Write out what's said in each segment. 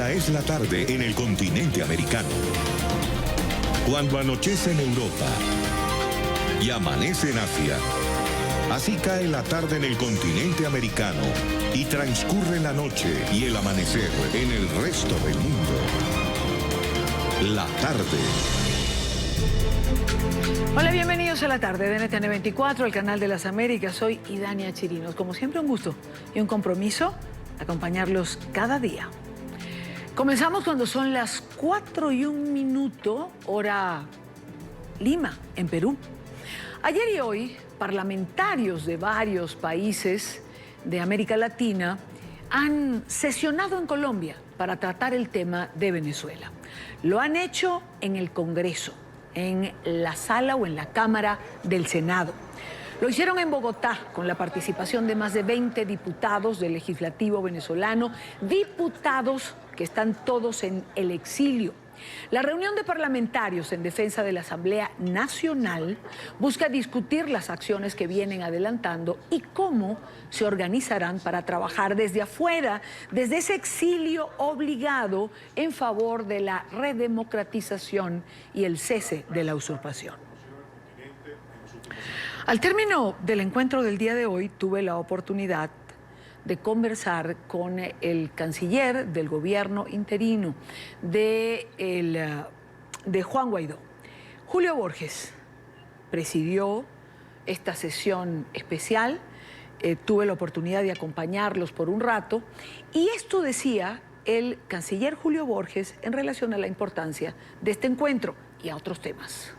Es la tarde en el continente americano. Cuando anochece en Europa y amanece en Asia, así cae la tarde en el continente americano y transcurre la noche y el amanecer en el resto del mundo. La tarde. Hola, bienvenidos a la tarde de NTN 24, el canal de las Américas. Soy Idania Chirinos. Como siempre, un gusto y un compromiso acompañarlos cada día. Comenzamos cuando son las 4:01, hora Lima, en Perú. Ayer y hoy, parlamentarios de varios países de América Latina han sesionado en Colombia para tratar el tema de Venezuela. Lo han hecho en el Congreso, en la sala o en la Cámara del Senado. Lo hicieron en Bogotá con la participación de más de 20 diputados del legislativo venezolano, diputados que están todos en el exilio. La reunión de parlamentarios en defensa de la Asamblea Nacional busca discutir las acciones que vienen adelantando y cómo se organizarán para trabajar desde afuera, desde ese exilio obligado en favor de la redemocratización y el cese de la usurpación. Al término del encuentro del día de hoy, tuve la oportunidad de conversar con el canciller del gobierno interino de Juan Guaidó. Julio Borges presidió esta sesión especial, tuve la oportunidad de acompañarlos por un rato, y esto decía el canciller Julio Borges en relación a la importancia de este encuentro y a otros temas.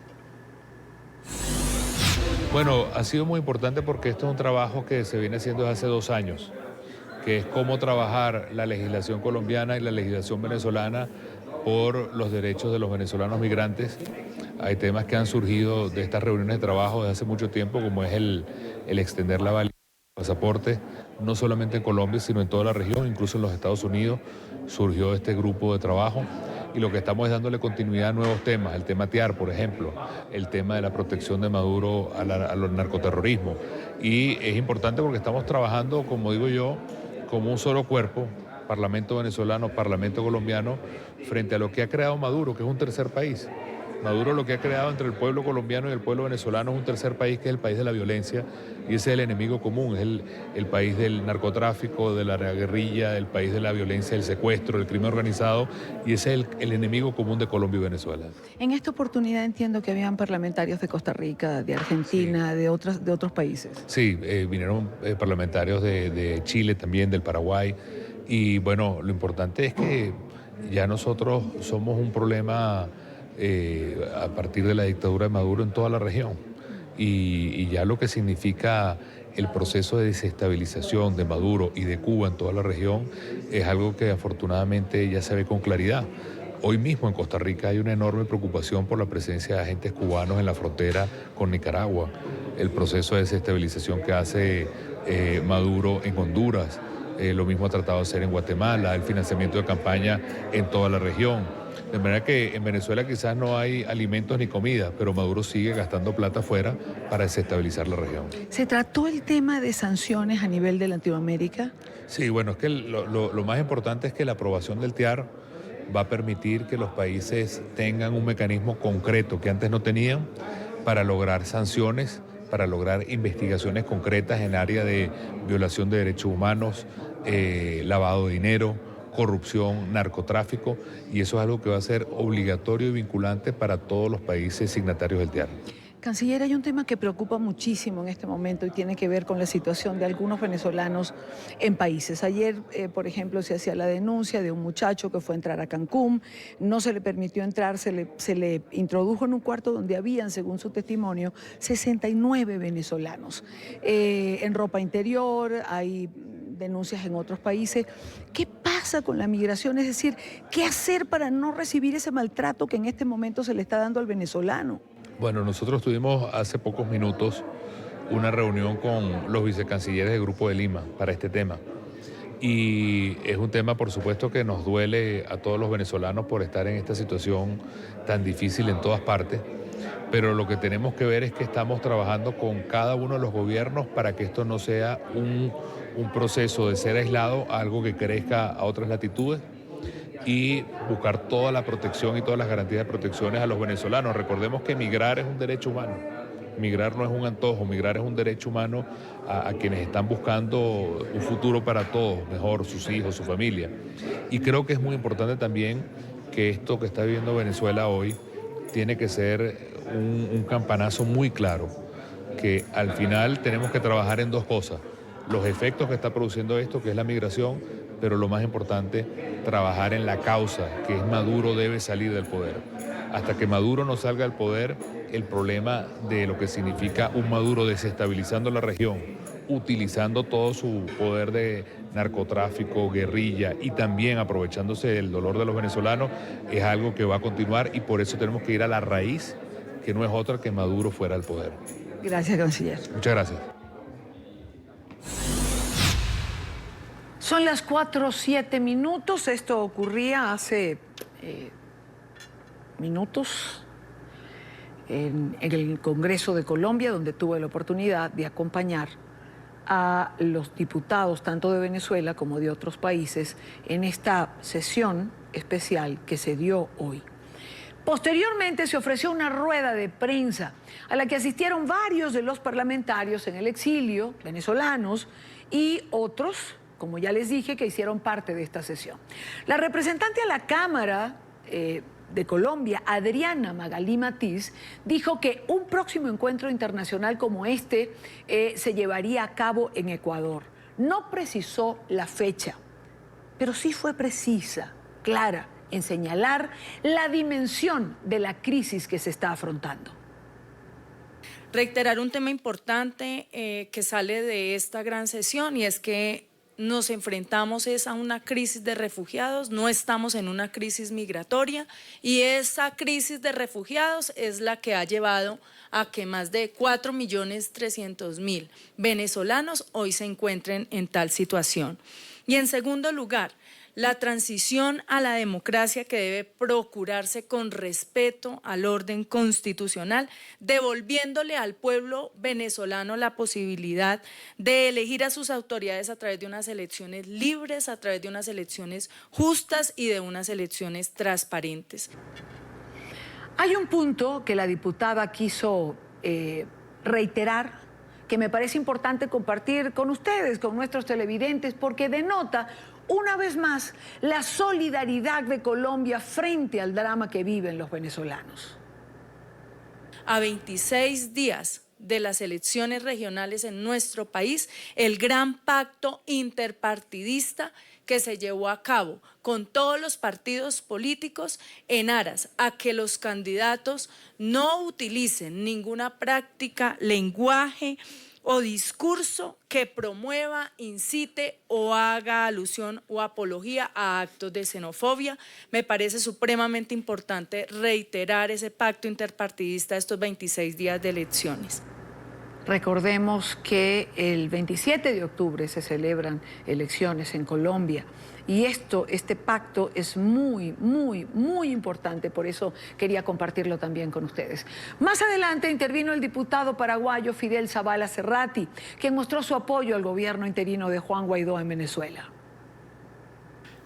Bueno, ha sido muy importante porque esto es un trabajo que se viene haciendo desde hace 2 años, que es cómo trabajar la legislación colombiana y la legislación venezolana por los derechos de los venezolanos migrantes. Hay temas que han surgido de estas reuniones de trabajo desde hace mucho tiempo, como es el extender la validez del pasaporte, no solamente en Colombia, sino en toda la región, incluso en los Estados Unidos surgió este grupo de trabajo. Y lo que estamos es dándole continuidad a nuevos temas, el tema TIAR, por ejemplo, el tema de la protección de Maduro al narcoterrorismo. Y es importante porque estamos trabajando, como digo yo, como un solo cuerpo, Parlamento venezolano, Parlamento colombiano, frente a lo que ha creado Maduro, que es un tercer país. Maduro lo que ha creado entre el pueblo colombiano y el pueblo venezolano es un tercer país, que es el país de la violencia, y ese es el enemigo común, es el país del narcotráfico, de la guerrilla, el país de la violencia, el secuestro, el crimen organizado, y ese es el enemigo común de Colombia y Venezuela. En esta oportunidad entiendo que habían parlamentarios de Costa Rica, de Argentina, sí, de otros países. Sí, vinieron parlamentarios de Chile también, del Paraguay, y bueno, lo importante es que ya nosotros somos un problema a partir de la dictadura de Maduro en toda la región, y ya lo que significa el proceso de desestabilización de Maduro y de Cuba en toda la región es algo que afortunadamente ya se ve con claridad. Hoy mismo en Costa Rica hay una enorme preocupación por la presencia de agentes cubanos en la frontera con Nicaragua, el proceso de desestabilización que hace Maduro en Honduras, lo mismo ha tratado de hacer en Guatemala, el financiamiento de campaña en toda la región. De manera que en Venezuela quizás no hay alimentos ni comida, pero Maduro sigue gastando plata afuera para desestabilizar la región. ¿Se trató el tema de sanciones a nivel de Latinoamérica? Sí, bueno, es que lo más importante es que la aprobación del TIAR va a permitir que los países tengan un mecanismo concreto que antes no tenían para lograr sanciones, para lograr investigaciones concretas en área de violación de derechos humanos, lavado de dinero, corrupción, narcotráfico, y eso es algo que va a ser obligatorio y vinculante para todos los países signatarios del TIAR. Canciller, hay un tema que preocupa muchísimo en este momento y tiene que ver con la situación de algunos venezolanos en países. Ayer, por ejemplo, se hacía la denuncia de un muchacho que fue a entrar a Cancún, no se le permitió entrar, se le introdujo en un cuarto donde habían, según su testimonio, 69 venezolanos. En ropa interior, hay denuncias en otros países. ¿Qué pasa con la migración? Es decir, ¿qué hacer para no recibir ese maltrato que en este momento se le está dando al venezolano? Bueno, nosotros tuvimos hace pocos minutos una reunión con los vicecancilleres del Grupo de Lima para este tema. Y es un tema, por supuesto, que nos duele a todos los venezolanos por estar en esta situación tan difícil en todas partes. Pero lo que tenemos que ver es que estamos trabajando con cada uno de los gobiernos para que esto no sea un proceso de ser aislado a algo que crezca a otras latitudes. y buscar toda la protección y todas las garantías de protecciones a los venezolanos. Recordemos que migrar es un derecho humano. Migrar no es un antojo, migrar es un derecho humano a quienes están buscando un futuro para todos, mejor, sus hijos, su familia. Y creo que es muy importante también que esto que está viviendo Venezuela hoy tiene que ser un campanazo muy claro, que al final tenemos que trabajar en dos cosas: los efectos que está produciendo esto, que es la migración, pero lo más importante, trabajar en la causa, que es Maduro debe salir del poder. Hasta que Maduro no salga del poder, el problema de lo que significa un Maduro desestabilizando la región, utilizando todo su poder de narcotráfico, guerrilla y también aprovechándose del dolor de los venezolanos, es algo que va a continuar y por eso tenemos que ir a la raíz, que no es otra que Maduro fuera del poder. Gracias, canciller. Muchas gracias. Son las 4:07. Esto ocurría hace minutos en el Congreso de Colombia, donde tuve la oportunidad de acompañar a los diputados tanto de Venezuela como de otros países en esta sesión especial que se dio hoy. Posteriormente se ofreció una rueda de prensa a la que asistieron varios de los parlamentarios en el exilio, venezolanos, y otros, como ya les dije, que hicieron parte de esta sesión. La representante a la Cámara de Colombia, Adriana Magalí Matiz, dijo que un próximo encuentro internacional como este se llevaría a cabo en Ecuador. No precisó la fecha, pero sí fue precisa, clara, en señalar la dimensión de la crisis que se está afrontando. Reiterar un tema importante que sale de esta gran sesión, y es que nos enfrentamos a una crisis de refugiados, no estamos en una crisis migratoria, y esa crisis de refugiados es la que ha llevado a que más de 4.300.000 venezolanos hoy se encuentren en tal situación. Y en segundo lugar, la transición a la democracia que debe procurarse con respeto al orden constitucional, devolviéndole al pueblo venezolano la posibilidad de elegir a sus autoridades a través de unas elecciones libres, a través de unas elecciones justas y de unas elecciones transparentes. Hay un punto que la diputada quiso reiterar, que me parece importante compartir con ustedes, con nuestros televidentes, porque denota una vez más la solidaridad de Colombia frente al drama que viven los venezolanos. A 26 días de las elecciones regionales en nuestro país, el gran pacto interpartidista que se llevó a cabo con todos los partidos políticos en aras a que los candidatos no utilicen ninguna práctica, lenguaje o discurso que promueva, incite o haga alusión o apología a actos de xenofobia. Me parece supremamente importante reiterar ese pacto interpartidista estos 26 días de elecciones. Recordemos que el 27 de octubre se celebran elecciones en Colombia y este pacto es muy, muy, muy importante, por eso quería compartirlo también con ustedes. Más adelante intervino el diputado paraguayo Fidel Zavala Cerrati, quien mostró su apoyo al gobierno interino de Juan Guaidó en Venezuela.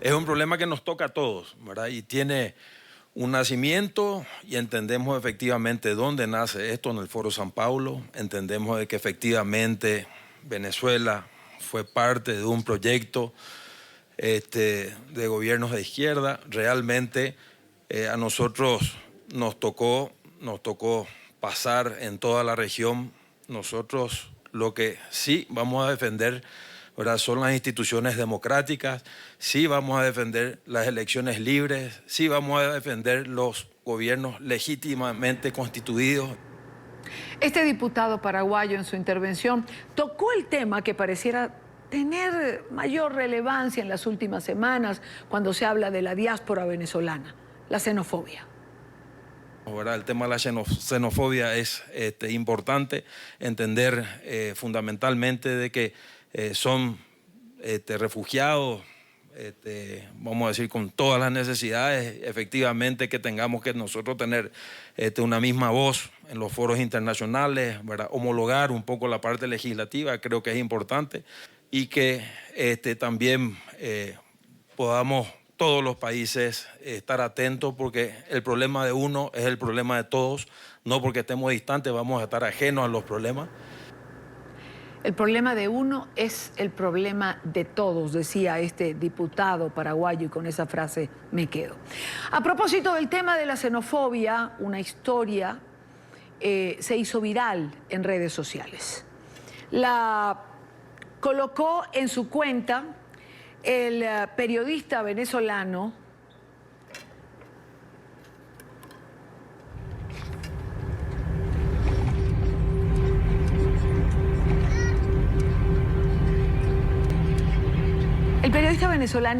Es un problema que nos toca a todos, ¿verdad? Y tiene un nacimiento y entendemos efectivamente dónde nace esto en el Foro San Paulo. Entendemos de que efectivamente Venezuela fue parte de un proyecto de gobiernos de izquierda. Realmente a nosotros nos tocó pasar en toda la región. Nosotros lo que sí vamos a defender, ¿verdad?, son las instituciones democráticas, sí vamos a defender las elecciones libres, sí vamos a defender los gobiernos legítimamente constituidos. Este diputado paraguayo en su intervención tocó el tema que pareciera tener mayor relevancia en las últimas semanas cuando se habla de la diáspora venezolana, la xenofobia. ¿Verdad? El tema de la xenofobia es importante entender fundamentalmente de que son refugiados, vamos a decir, con todas las necesidades, efectivamente que tengamos que nosotros tener una misma voz en los foros internacionales, ¿verdad?, homologar un poco la parte legislativa, creo que es importante, y que también podamos todos los países estar atentos, porque el problema de uno es el problema de todos. No porque estemos distantes vamos a estar ajenos a los problemas. El problema de uno es el problema de todos, decía este diputado paraguayo, y con esa frase me quedo. A propósito del tema de la xenofobia, una historia se hizo viral en redes sociales. La colocó en su cuenta el periodista venezolano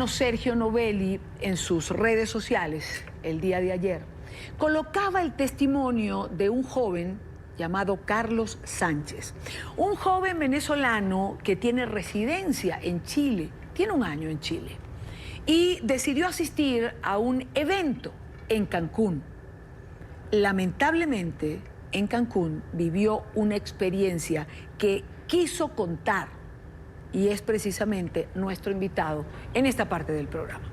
Sergio Novelli, en sus redes sociales el día de ayer, colocaba el testimonio de un joven llamado Carlos Sánchez, un joven venezolano que tiene residencia en Chile, tiene un año en Chile, y decidió asistir a un evento en Cancún. Lamentablemente, en Cancún vivió una experiencia que quiso contar, y es precisamente nuestro invitado en esta parte del programa.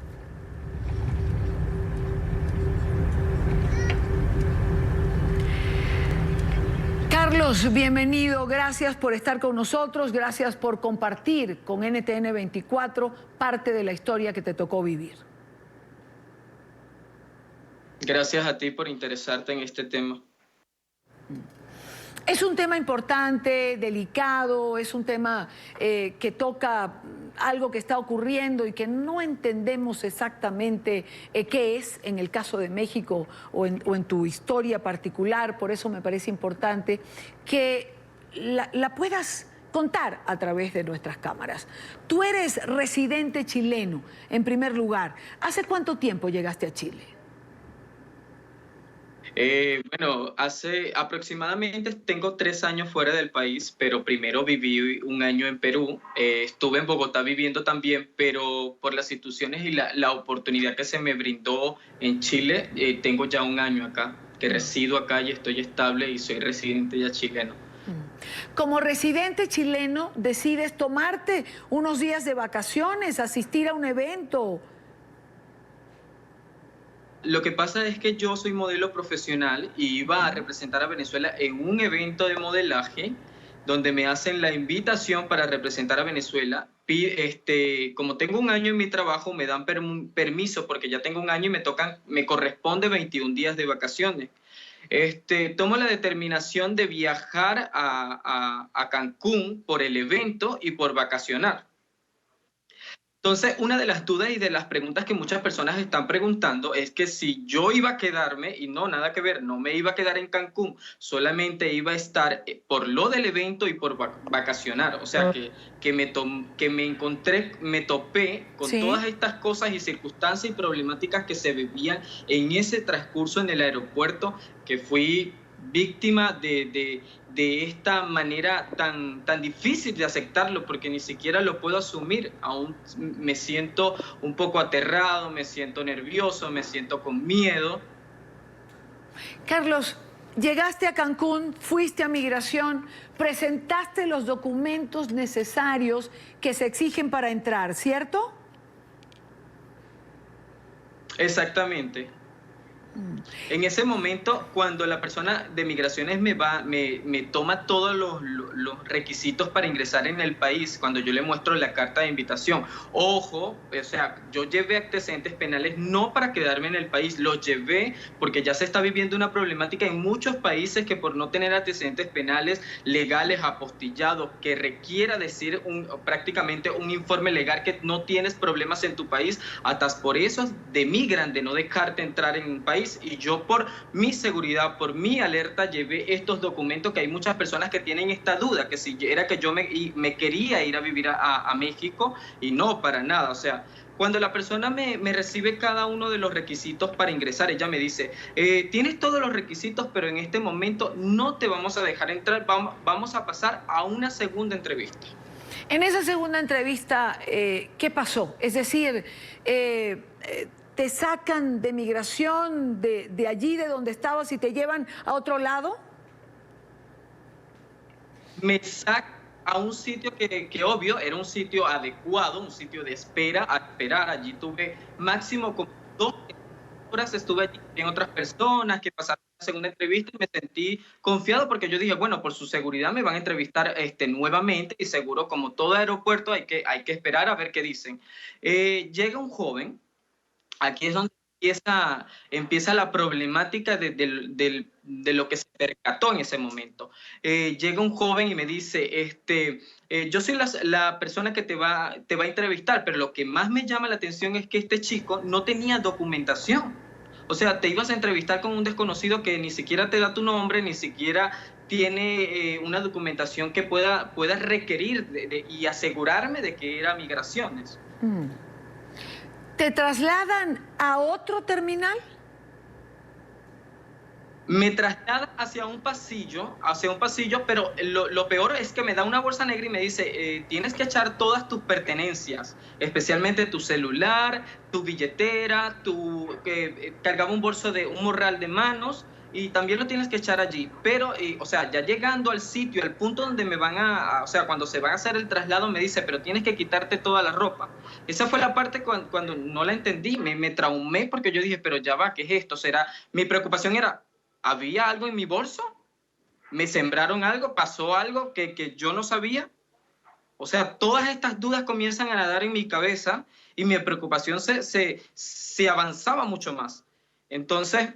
Carlos, bienvenido, gracias por estar con nosotros, gracias por compartir con NTN 24 parte de la historia que te tocó vivir. Gracias a ti por interesarte en este tema. Es un tema importante, delicado, es un tema que toca algo que está ocurriendo y que no entendemos exactamente qué es en el caso de México o en tu historia particular. Por eso me parece importante que la puedas contar a través de nuestras cámaras. Tú eres residente chileno, en primer lugar. ¿Hace cuánto tiempo llegaste a Chile? Bueno, hace aproximadamente tengo 3 años fuera del país, pero primero viví un año en Perú. Estuve en Bogotá viviendo también, pero por las instituciones y la oportunidad que se me brindó en Chile, tengo ya un año acá, que resido acá y estoy estable y soy residente ya chileno. Como residente chileno, decides tomarte unos días de vacaciones, asistir a un evento. Lo que pasa es que yo soy modelo profesional y iba a representar a Venezuela en un evento de modelaje donde me hacen la invitación para representar a Venezuela. Como tengo un año en mi trabajo, me dan permiso porque ya tengo un año y me corresponde 21 días de vacaciones. Tomo la determinación de viajar a Cancún por el evento y por vacacionar. Entonces, una de las dudas y de las preguntas que muchas personas están preguntando es que si yo iba a quedarme, y no, nada que ver, no me iba a quedar en Cancún, solamente iba a estar por lo del evento y por vacacionar. O sea, que me topé con todas estas cosas y circunstancias y problemáticas que se vivían en ese transcurso en el aeropuerto, que fui víctima de esta manera tan difícil de aceptarlo, porque ni siquiera lo puedo asumir. Aún me siento un poco aterrado, me siento nervioso, me siento con miedo. Carlos, llegaste a Cancún, fuiste a migración, presentaste los documentos necesarios que se exigen para entrar, ¿cierto? Exactamente. En ese momento, cuando la persona de migraciones me toma todos los requisitos para ingresar en el país, cuando yo le muestro la carta de invitación, ojo, o sea, yo llevé antecedentes penales no para quedarme en el país, los llevé porque ya se está viviendo una problemática en muchos países que por no tener antecedentes penales legales apostillados, que requiera decir prácticamente un informe legal que no tienes problemas en tu país, hasta por eso demigran de no dejarte entrar en un país. Y yo, por mi seguridad, por mi alerta, llevé estos documentos, que hay muchas personas que tienen esta duda, que si era que yo me quería ir a vivir a México, y no, para nada. O sea, cuando la persona me recibe cada uno de los requisitos para ingresar, ella me dice, tienes todos los requisitos, pero en este momento no te vamos a dejar entrar, vamos a pasar a una segunda entrevista. En esa segunda entrevista, ¿qué pasó? Es decir, ¿te sacan de migración de allí, de donde estabas, y te llevan a otro lado? Me sacan a un sitio que obvio era un sitio adecuado, un sitio de espera, a esperar. Allí tuve máximo como 2 horas, estuve allí en otras personas que pasaron la segunda entrevista y me sentí confiado porque yo dije, bueno, por su seguridad me van a entrevistar nuevamente y seguro como todo aeropuerto hay que esperar a ver qué dicen. Llega un joven, aquí es donde empieza la problemática de lo que se percató en ese momento. Llega un joven y me dice, yo soy la persona que te va a entrevistar, pero lo que más me llama la atención es que este chico no tenía documentación. O sea, te ibas a entrevistar con un desconocido que ni siquiera te da tu nombre, ni siquiera tiene una documentación que pueda requerir y asegurarme de que era migraciones. ¿Te trasladan a otro terminal? Me traslada hacia un pasillo, pero lo peor es que me da una bolsa negra y me dice, tienes que echar todas tus pertenencias, especialmente tu celular, tu billetera, cargaba un bolso un morral de manos, y también lo tienes que echar allí. Pero, o sea, ya llegando al sitio, al punto donde me van o sea, cuando se van a hacer el traslado, me dice, pero tienes que quitarte toda la ropa. Esa fue la parte cuando no la entendí, me traumé porque yo dije, pero ya va, ¿qué es esto? Mi preocupación era, ¿había algo en mi bolso? ¿Me sembraron algo? ¿Pasó algo que yo no sabía? O sea, todas estas dudas comienzan a nadar en mi cabeza y mi preocupación se avanzaba mucho más. Entonces,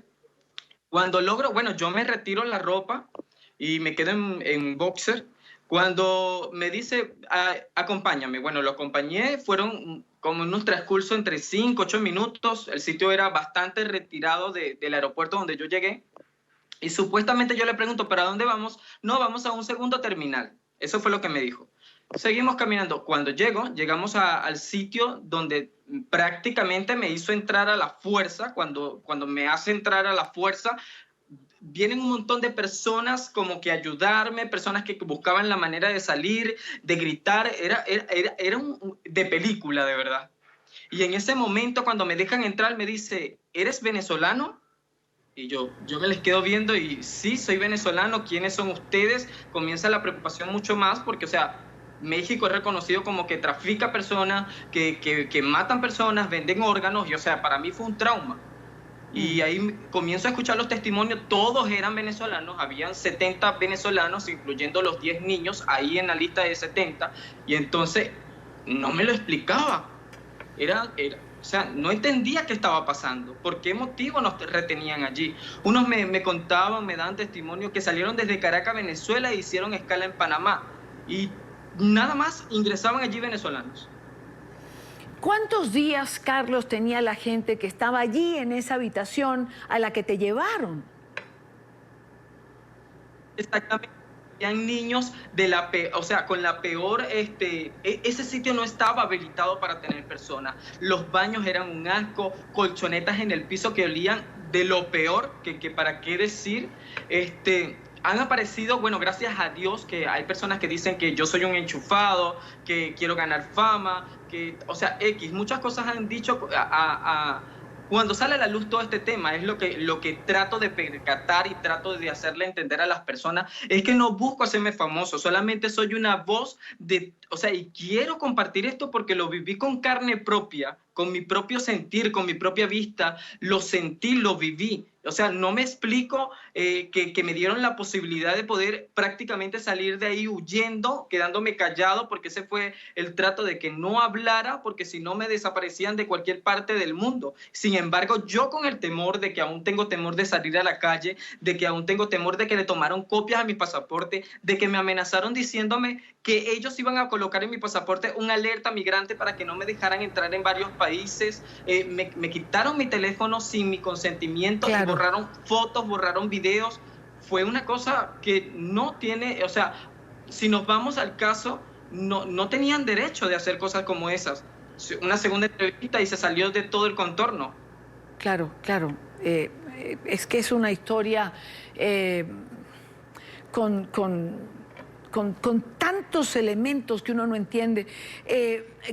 cuando logro, bueno, yo me retiro la ropa y me quedo en boxer. Cuando me dice, acompáñame, bueno, lo acompañé, fueron como en un transcurso entre 5, 8 minutos. El sitio era bastante retirado del aeropuerto donde yo llegué. Y supuestamente yo le pregunto, ¿pero a dónde vamos? No, vamos a un segundo terminal. Eso fue lo que me dijo. Seguimos caminando. Cuando llegamos al sitio donde prácticamente me hizo entrar a la fuerza. Cuando me hace entrar a la fuerza, vienen un montón de personas como que ayudarme, personas que buscaban la manera de salir, de gritar. Era de película, de verdad. Y en ese momento, cuando me dejan entrar, me dice, ¿eres venezolano? Y yo me les quedo viendo y sí, soy venezolano. ¿Quiénes son ustedes? Comienza la preocupación mucho más porque, o sea, México es reconocido como que trafica personas, que matan personas, venden órganos. Y, o sea, para mí fue un trauma. Y ahí comienzo a escuchar los testimonios. Todos eran venezolanos. Habían 70 venezolanos, incluyendo los 10 niños, ahí en la lista de 70. Y entonces no me lo explicaba. O sea, no entendía qué estaba pasando, por qué motivo nos retenían allí. Unos me contaban, me daban testimonio que salieron desde Caracas, Venezuela, e hicieron escala en Panamá. Y nada más ingresaban allí venezolanos. ¿Cuántos días, Carlos, tenía la gente que estaba allí en esa habitación a la que te llevaron? Exactamente. Habían niños o sea, con la peor, ese sitio no estaba habilitado para tener personas. Los baños eran un asco, colchonetas en el piso que olían de lo peor, que para qué decir. Han aparecido, bueno, gracias a Dios, que hay personas que dicen que yo soy un enchufado, que quiero ganar fama, o sea, muchas cosas han dicho cuando sale a la luz todo este tema. Es lo que trato de percatar y trato de hacerle entender a las personas, es que no busco hacerme famoso, solamente soy una voz o sea, y quiero compartir esto porque lo viví con carne propia, con mi propio sentir, con mi propia vista, lo sentí, lo viví. O sea, no me explico que me dieron la posibilidad de poder prácticamente salir de ahí huyendo, quedándome callado, porque ese fue el trato de que no hablara, porque si no me desaparecían de cualquier parte del mundo. Sin embargo, yo con el temor de que aún tengo temor de salir a la calle, de que aún tengo temor de que le tomaron copias a mi pasaporte, de que me amenazaron diciéndome que ellos iban a colocar en mi pasaporte una alerta migrante para que no me dejaran entrar en varios países. Me quitaron mi teléfono sin mi consentimiento. Claro. Y borraron fotos, borraron videos. Fue una cosa que no tiene, o sea, si nos vamos al caso, no tenían derecho de hacer cosas como esas. Una segunda entrevista y se salió de todo el contorno. Claro, claro. Es que es una historia con tantos elementos que uno no entiende.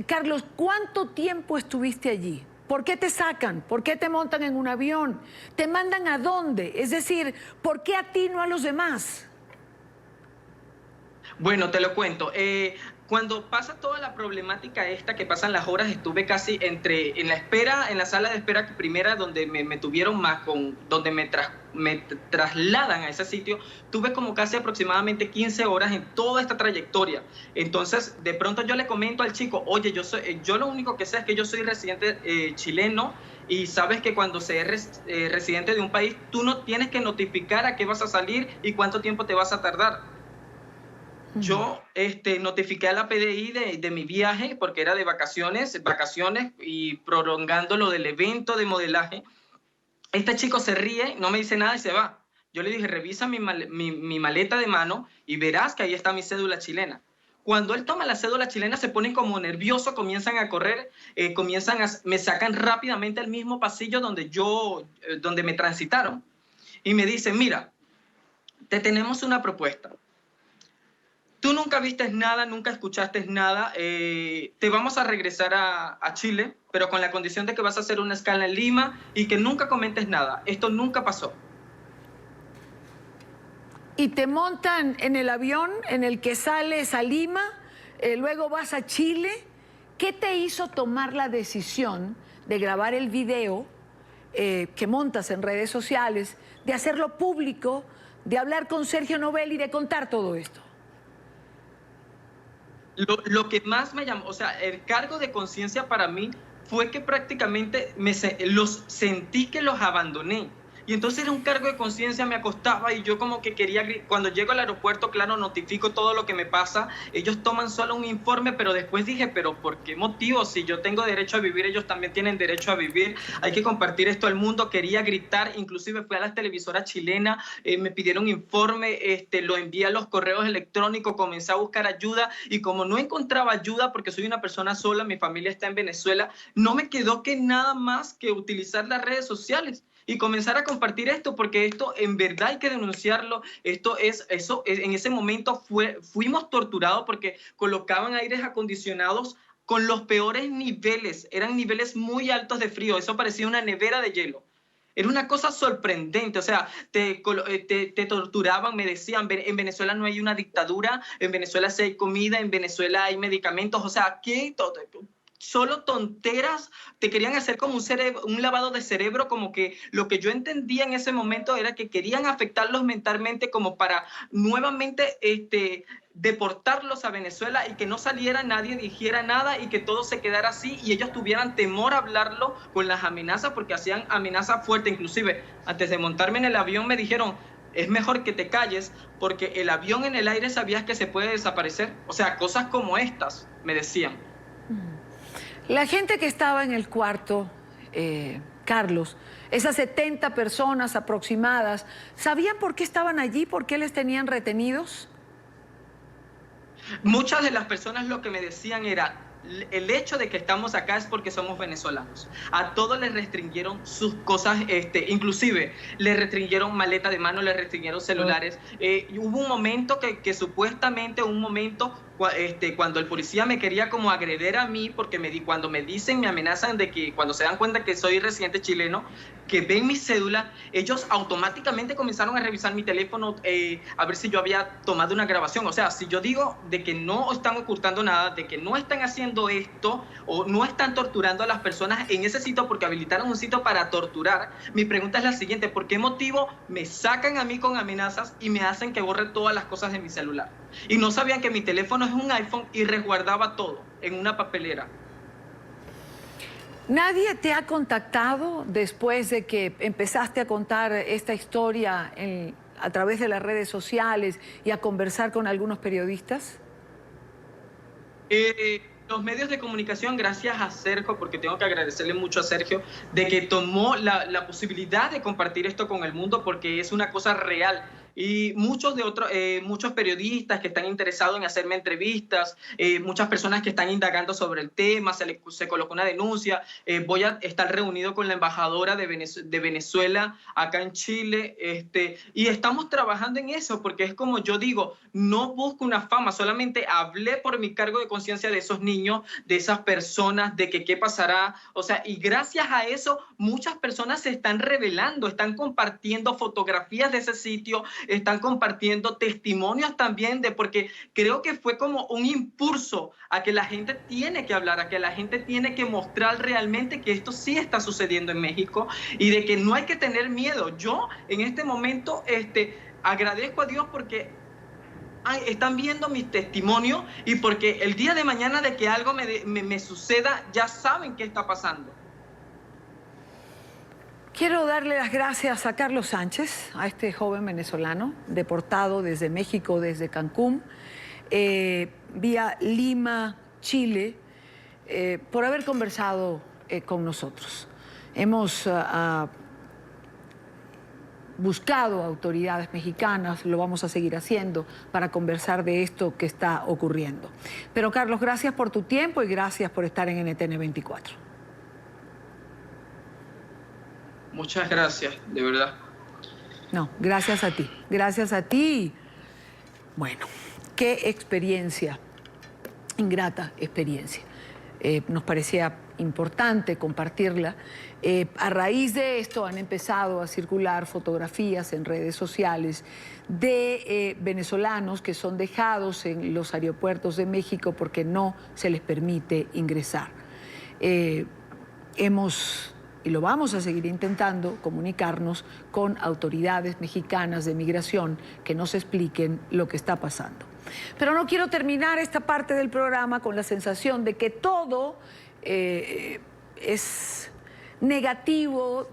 Carlos, ¿cuánto tiempo estuviste allí? ¿Por qué te sacan? ¿Por qué te montan en un avión? ¿Te mandan a dónde? Es decir, ¿por qué a ti no a los demás? Bueno, te lo cuento. Cuando pasa toda la problemática esta, que pasan las horas, estuve casi en la espera, en la sala de espera primera, donde me tuvieron más, donde me trasladan a ese sitio, tuve como casi aproximadamente 15 horas en toda esta trayectoria. Entonces, de pronto yo le comento al chico, oye, yo lo único que sé es que yo soy residente chileno, y sabes que cuando se es residente de un país, tú no tienes que notificar a qué vas a salir y cuánto tiempo te vas a tardar. Yo notifiqué a la PDI de mi viaje porque era de vacaciones y prolongando lo del evento de modelaje. Este chico se ríe, no me dice nada y se va. Yo le dije, revisa mi maleta de mano y verás que ahí está mi cédula chilena. Cuando él toma la cédula chilena se ponen como nerviosos, comienzan a correr, me sacan rápidamente al mismo pasillo donde me transitaron. Y me dicen, mira, te tenemos una propuesta. Tú nunca viste nada, nunca escuchaste nada, te vamos a regresar a Chile, pero con la condición de que vas a hacer una escala en Lima y que nunca comentes nada. Esto nunca pasó. Y te montan en el avión en el que sales a Lima, luego vas a Chile. ¿Qué te hizo tomar la decisión de grabar el video que montas en redes sociales, de hacerlo público, de hablar con Sergio Novelli y de contar todo esto? Lo que más me llamó, o sea, el cargo de conciencia para mí fue que prácticamente los sentí que los abandoné. Y entonces era un cargo de conciencia, me acostaba y yo como que quería, cuando llego al aeropuerto, claro, notifico todo lo que me pasa, ellos toman solo un informe, pero después dije, pero ¿por qué motivo? Si yo tengo derecho a vivir, ellos también tienen derecho a vivir, hay que compartir esto al mundo. Quería gritar, inclusive fui a las televisoras chilenas, me pidieron informe, lo envié a los correos electrónicos, comencé a buscar ayuda y como no encontraba ayuda porque soy una persona sola, mi familia está en Venezuela, no me quedó que nada más que utilizar las redes sociales y comenzar a compartir esto, porque esto en verdad hay que denunciarlo. En ese momento fuimos torturados porque colocaban aires acondicionados con los peores niveles, eran niveles muy altos de frío, eso parecía una nevera de hielo. Era una cosa sorprendente, o sea, te torturaban, me decían, en Venezuela no hay una dictadura, en Venezuela sí hay comida, en Venezuela hay medicamentos, o sea, ¿qué? Solo tonteras, te querían hacer como un lavado de cerebro, como que lo que yo entendía en ese momento era que querían afectarlos mentalmente como para nuevamente deportarlos a Venezuela y que no saliera nadie, dijera nada y que todo se quedara así y ellos tuvieran temor a hablarlo con las amenazas porque hacían amenazas fuertes. Inclusive antes de montarme en el avión me dijeron, es mejor que te calles porque el avión en el aire sabías que se puede desaparecer. O sea, cosas como estas me decían. La gente que estaba en el cuarto, Carlos, esas 70 personas aproximadas, ¿sabían por qué estaban allí? ¿Por qué les tenían retenidos? Muchas de las personas lo que me decían era, el hecho de que estamos acá es porque somos venezolanos. A todos les restringieron sus cosas, inclusive les restringieron maleta de mano, les restringieron celulares. Hubo un momento que supuestamente, cuando el policía me quería como agredir a mí, porque cuando me dicen, me amenazan de que cuando se dan cuenta que soy residente chileno, que ven mi cédula, ellos automáticamente comenzaron a revisar mi teléfono a ver si yo había tomado una grabación. O sea, si yo digo de que no están ocultando nada, de que no están haciendo esto o no están torturando a las personas en ese sitio porque habilitaron un sitio para torturar, mi pregunta es la siguiente: ¿por qué motivo me sacan a mí con amenazas y me hacen que borre todas las cosas de mi celular? Y no sabían que mi teléfono es un iPhone y resguardaba todo en una papelera. ¿Nadie te ha contactado después de que empezaste a contar esta historia a través de las redes sociales y a conversar con algunos periodistas? Los medios de comunicación, gracias a Sergio, porque tengo que agradecerle mucho a Sergio, de que tomó la posibilidad de compartir esto con el mundo, porque es una cosa real. Y muchos periodistas que están interesados en hacerme entrevistas, muchas personas que están indagando sobre el tema, se colocó una denuncia. Voy a estar reunido con la embajadora de Venezuela acá en Chile, y estamos trabajando en eso, porque es como yo digo, no busco una fama, solamente hablé por mi cargo de conciencia de esos niños, de esas personas, de que qué pasará. O sea, y gracias a eso muchas personas se están revelando, están compartiendo fotografías de ese sitio, están compartiendo testimonios también porque creo que fue como un impulso a que la gente tiene que hablar, a que la gente tiene que mostrar realmente que esto sí está sucediendo en México y de que no hay que tener miedo. Yo en este momento agradezco a Dios porque están viendo mis testimonios y porque el día de mañana de que algo me suceda, ya saben qué está pasando. Quiero darle las gracias a Carlos Sánchez, a este joven venezolano deportado desde México, desde Cancún, vía Lima, Chile, por haber conversado con nosotros. Hemos buscado autoridades mexicanas, lo vamos a seguir haciendo para conversar de esto que está ocurriendo. Pero Carlos, gracias por tu tiempo y gracias por estar en NTN 24. Muchas gracias, de verdad. No, gracias a ti. Gracias a ti. Bueno, qué experiencia, ingrata experiencia. Nos parecía importante compartirla. A raíz de esto han empezado a circular fotografías en redes sociales de venezolanos que son dejados en los aeropuertos de México porque no se les permite ingresar. Y lo vamos a seguir intentando, comunicarnos con autoridades mexicanas de migración que nos expliquen lo que está pasando. Pero no quiero terminar esta parte del programa con la sensación de que todo es negativo,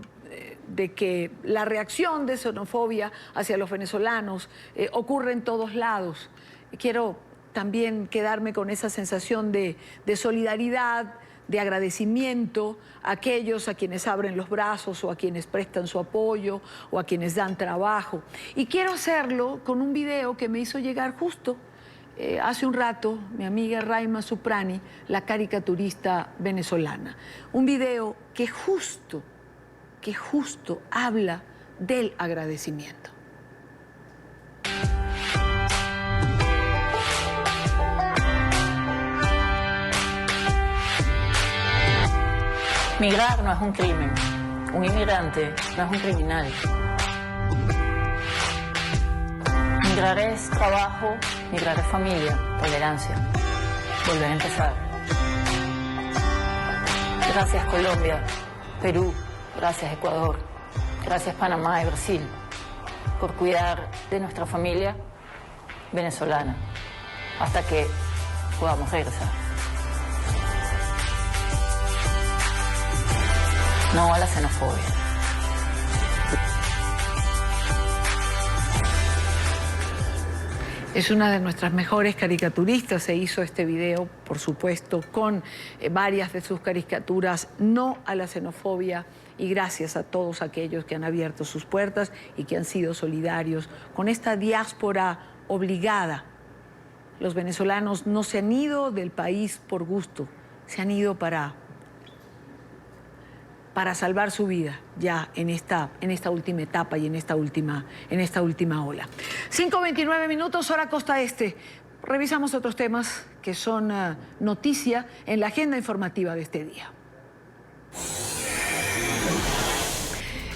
de que la reacción de xenofobia hacia los venezolanos ocurre en todos lados. Quiero también quedarme con esa sensación de solidaridad, de agradecimiento a aquellos a quienes abren los brazos o a quienes prestan su apoyo o a quienes dan trabajo. Y quiero hacerlo con un video que me hizo llegar justo hace un rato mi amiga Raima Suprani, la caricaturista venezolana. Un video que justo habla del agradecimiento. Migrar no es un crimen. Un inmigrante no es un criminal. Migrar es trabajo, migrar es familia, tolerancia, volver a empezar. Gracias Colombia, Perú, gracias Ecuador, gracias Panamá y Brasil por cuidar de nuestra familia venezolana hasta que podamos regresar. No a la xenofobia. Es una de nuestras mejores caricaturistas. Se hizo este video, por supuesto, con varias de sus caricaturas. No a la xenofobia. Y gracias a todos aquellos que han abierto sus puertas y que han sido solidarios con esta diáspora obligada. Los venezolanos no se han ido del país por gusto, se han ido para salvar su vida ya en esta última etapa y en esta última ola. 5:29 minutos, hora costa este. Revisamos otros temas que son noticia en la agenda informativa de este día.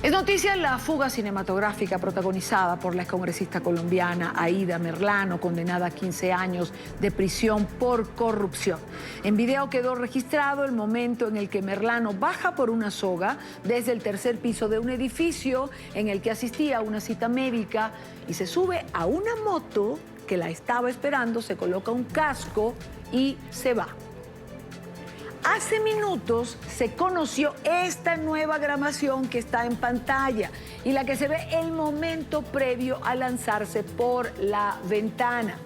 Es noticia la fuga cinematográfica protagonizada por la excongresista colombiana Aida Merlano, condenada a 15 años de prisión por corrupción. En video quedó registrado el momento en el que Merlano baja por una soga desde el tercer piso de un edificio en el que asistía a una cita médica y se sube a una moto que la estaba esperando, se coloca un casco y se va. Hace minutos se conoció esta nueva grabación que está en pantalla y la que se ve el momento previo a lanzarse por la ventana.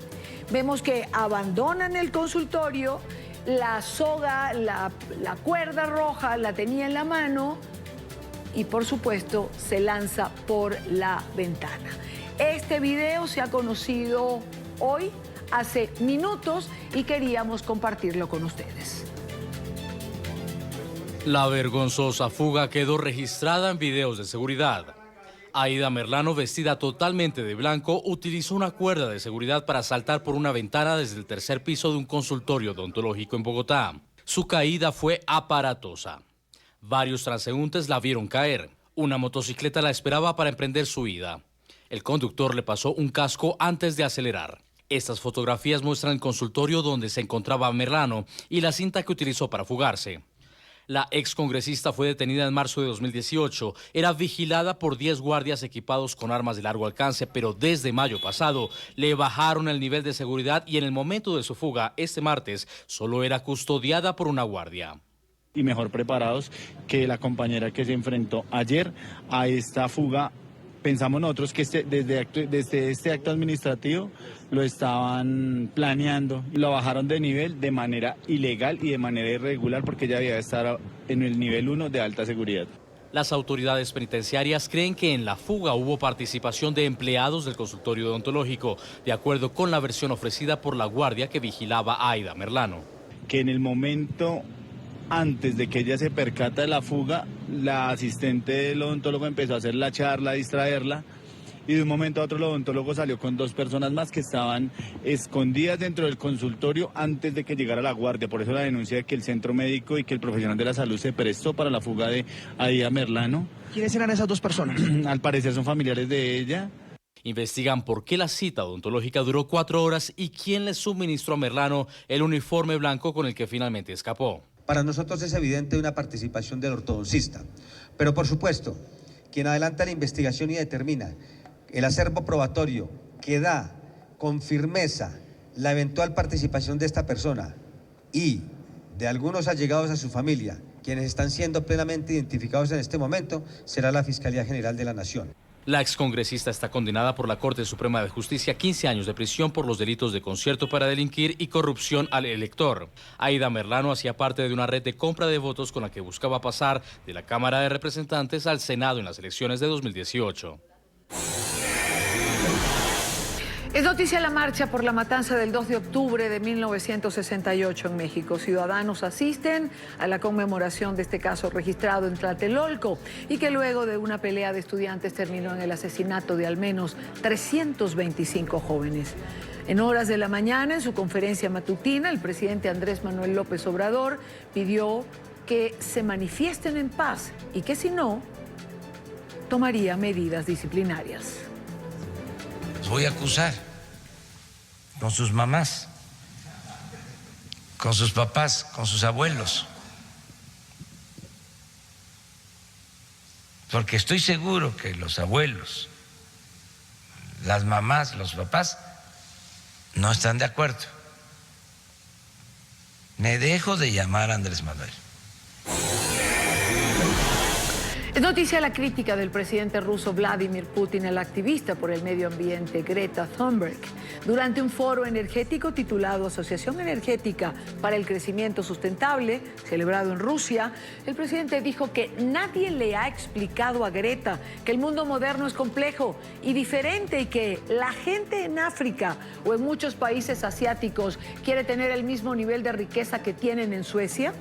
Vemos que abandonan el consultorio, la soga, la cuerda roja la tenía en la mano y por supuesto se lanza por la ventana. Este video se ha conocido hoy, hace minutos, y queríamos compartirlo con ustedes. La vergonzosa fuga quedó registrada en videos de seguridad. Aida Merlano, vestida totalmente de blanco, utilizó una cuerda de seguridad para saltar por una ventana desde el tercer piso de un consultorio odontológico en Bogotá. Su caída fue aparatosa. Varios transeúntes la vieron caer. Una motocicleta la esperaba para emprender su huida. El conductor le pasó un casco antes de acelerar. Estas fotografías muestran el consultorio donde se encontraba Merlano y la cinta que utilizó para fugarse. La excongresista fue detenida en marzo de 2018. Era vigilada por 10 guardias equipados con armas de largo alcance, pero desde mayo pasado le bajaron el nivel de seguridad y en el momento de su fuga, este martes, solo era custodiada por una guardia. Y mejor preparados que la compañera que se enfrentó ayer a esta fuga. Pensamos nosotros que desde este acto administrativo lo estaban planeando y lo bajaron de nivel de manera ilegal y de manera irregular porque ya debía estar en el nivel 1 de alta seguridad. Las autoridades penitenciarias creen que en la fuga hubo participación de empleados del consultorio odontológico, de acuerdo con la versión ofrecida por la guardia que vigilaba a Aida Merlano. Que en el momento antes de que ella se percata de la fuga, la asistente del odontólogo empezó a hacer la charla, a distraerla, y de un momento a otro el odontólogo salió con 2 personas más que estaban escondidas dentro del consultorio antes de que llegara la guardia. Por eso la denuncia de que el centro médico y que el profesional de la salud se prestó para la fuga de Aida Merlano. ¿Quiénes eran esas 2 personas? Al parecer son familiares de ella. Investigan por qué la cita odontológica duró 4 horas y quién le suministró a Merlano el uniforme blanco con el que finalmente escapó. Para nosotros es evidente una participación del ortodoncista, pero por supuesto, quien adelanta la investigación y determina el acervo probatorio que da con firmeza la eventual participación de esta persona y de algunos allegados a su familia, quienes están siendo plenamente identificados en este momento, será la Fiscalía General de la Nación. La excongresista está condenada por la Corte Suprema de Justicia a 15 años de prisión por los delitos de concierto para delinquir y corrupción al elector. Aida Merlano hacía parte de una red de compra de votos con la que buscaba pasar de la Cámara de Representantes al Senado en las elecciones de 2018. Es noticia la marcha por la matanza del 2 de octubre de 1968 en México. Ciudadanos asisten a la conmemoración de este caso registrado en Tlatelolco y que luego de una pelea de estudiantes terminó en el asesinato de al menos 325 jóvenes. En horas de la mañana, en su conferencia matutina, el presidente Andrés Manuel López Obrador pidió que se manifiesten en paz y que si no, tomaría medidas disciplinarias. Los voy a acusar con sus mamás, con sus papás, con sus abuelos. Porque estoy seguro que los abuelos, las mamás, los papás no están de acuerdo. Me dejo de llamar Andrés Manuel. Es noticia la crítica del presidente ruso Vladimir Putin al activista por el medio ambiente Greta Thunberg. Durante un foro energético titulado Asociación Energética para el Crecimiento Sustentable, celebrado en Rusia, el presidente dijo que nadie le ha explicado a Greta que el mundo moderno es complejo y diferente y que la gente en África o en muchos países asiáticos quiere tener el mismo nivel de riqueza que tienen en Suecia.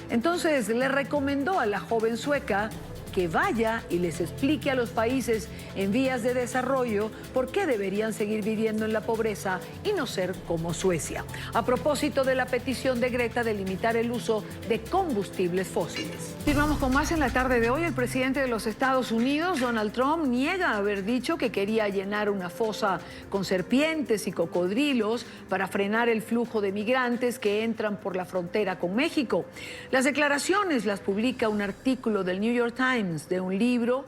Entonces le recomendó a la joven sueca que vaya y les explique a los países en vías de desarrollo por qué deberían seguir viviendo en la pobreza y no ser como Suecia. A propósito de la petición de Greta de limitar el uso de combustibles fósiles. Firmamos con más en la tarde de hoy. El presidente de los Estados Unidos, Donald Trump, niega haber dicho que quería llenar una fosa con serpientes y cocodrilos para frenar el flujo de migrantes que entran por la frontera con México. Las declaraciones las publica un artículo del New York Times, de un libro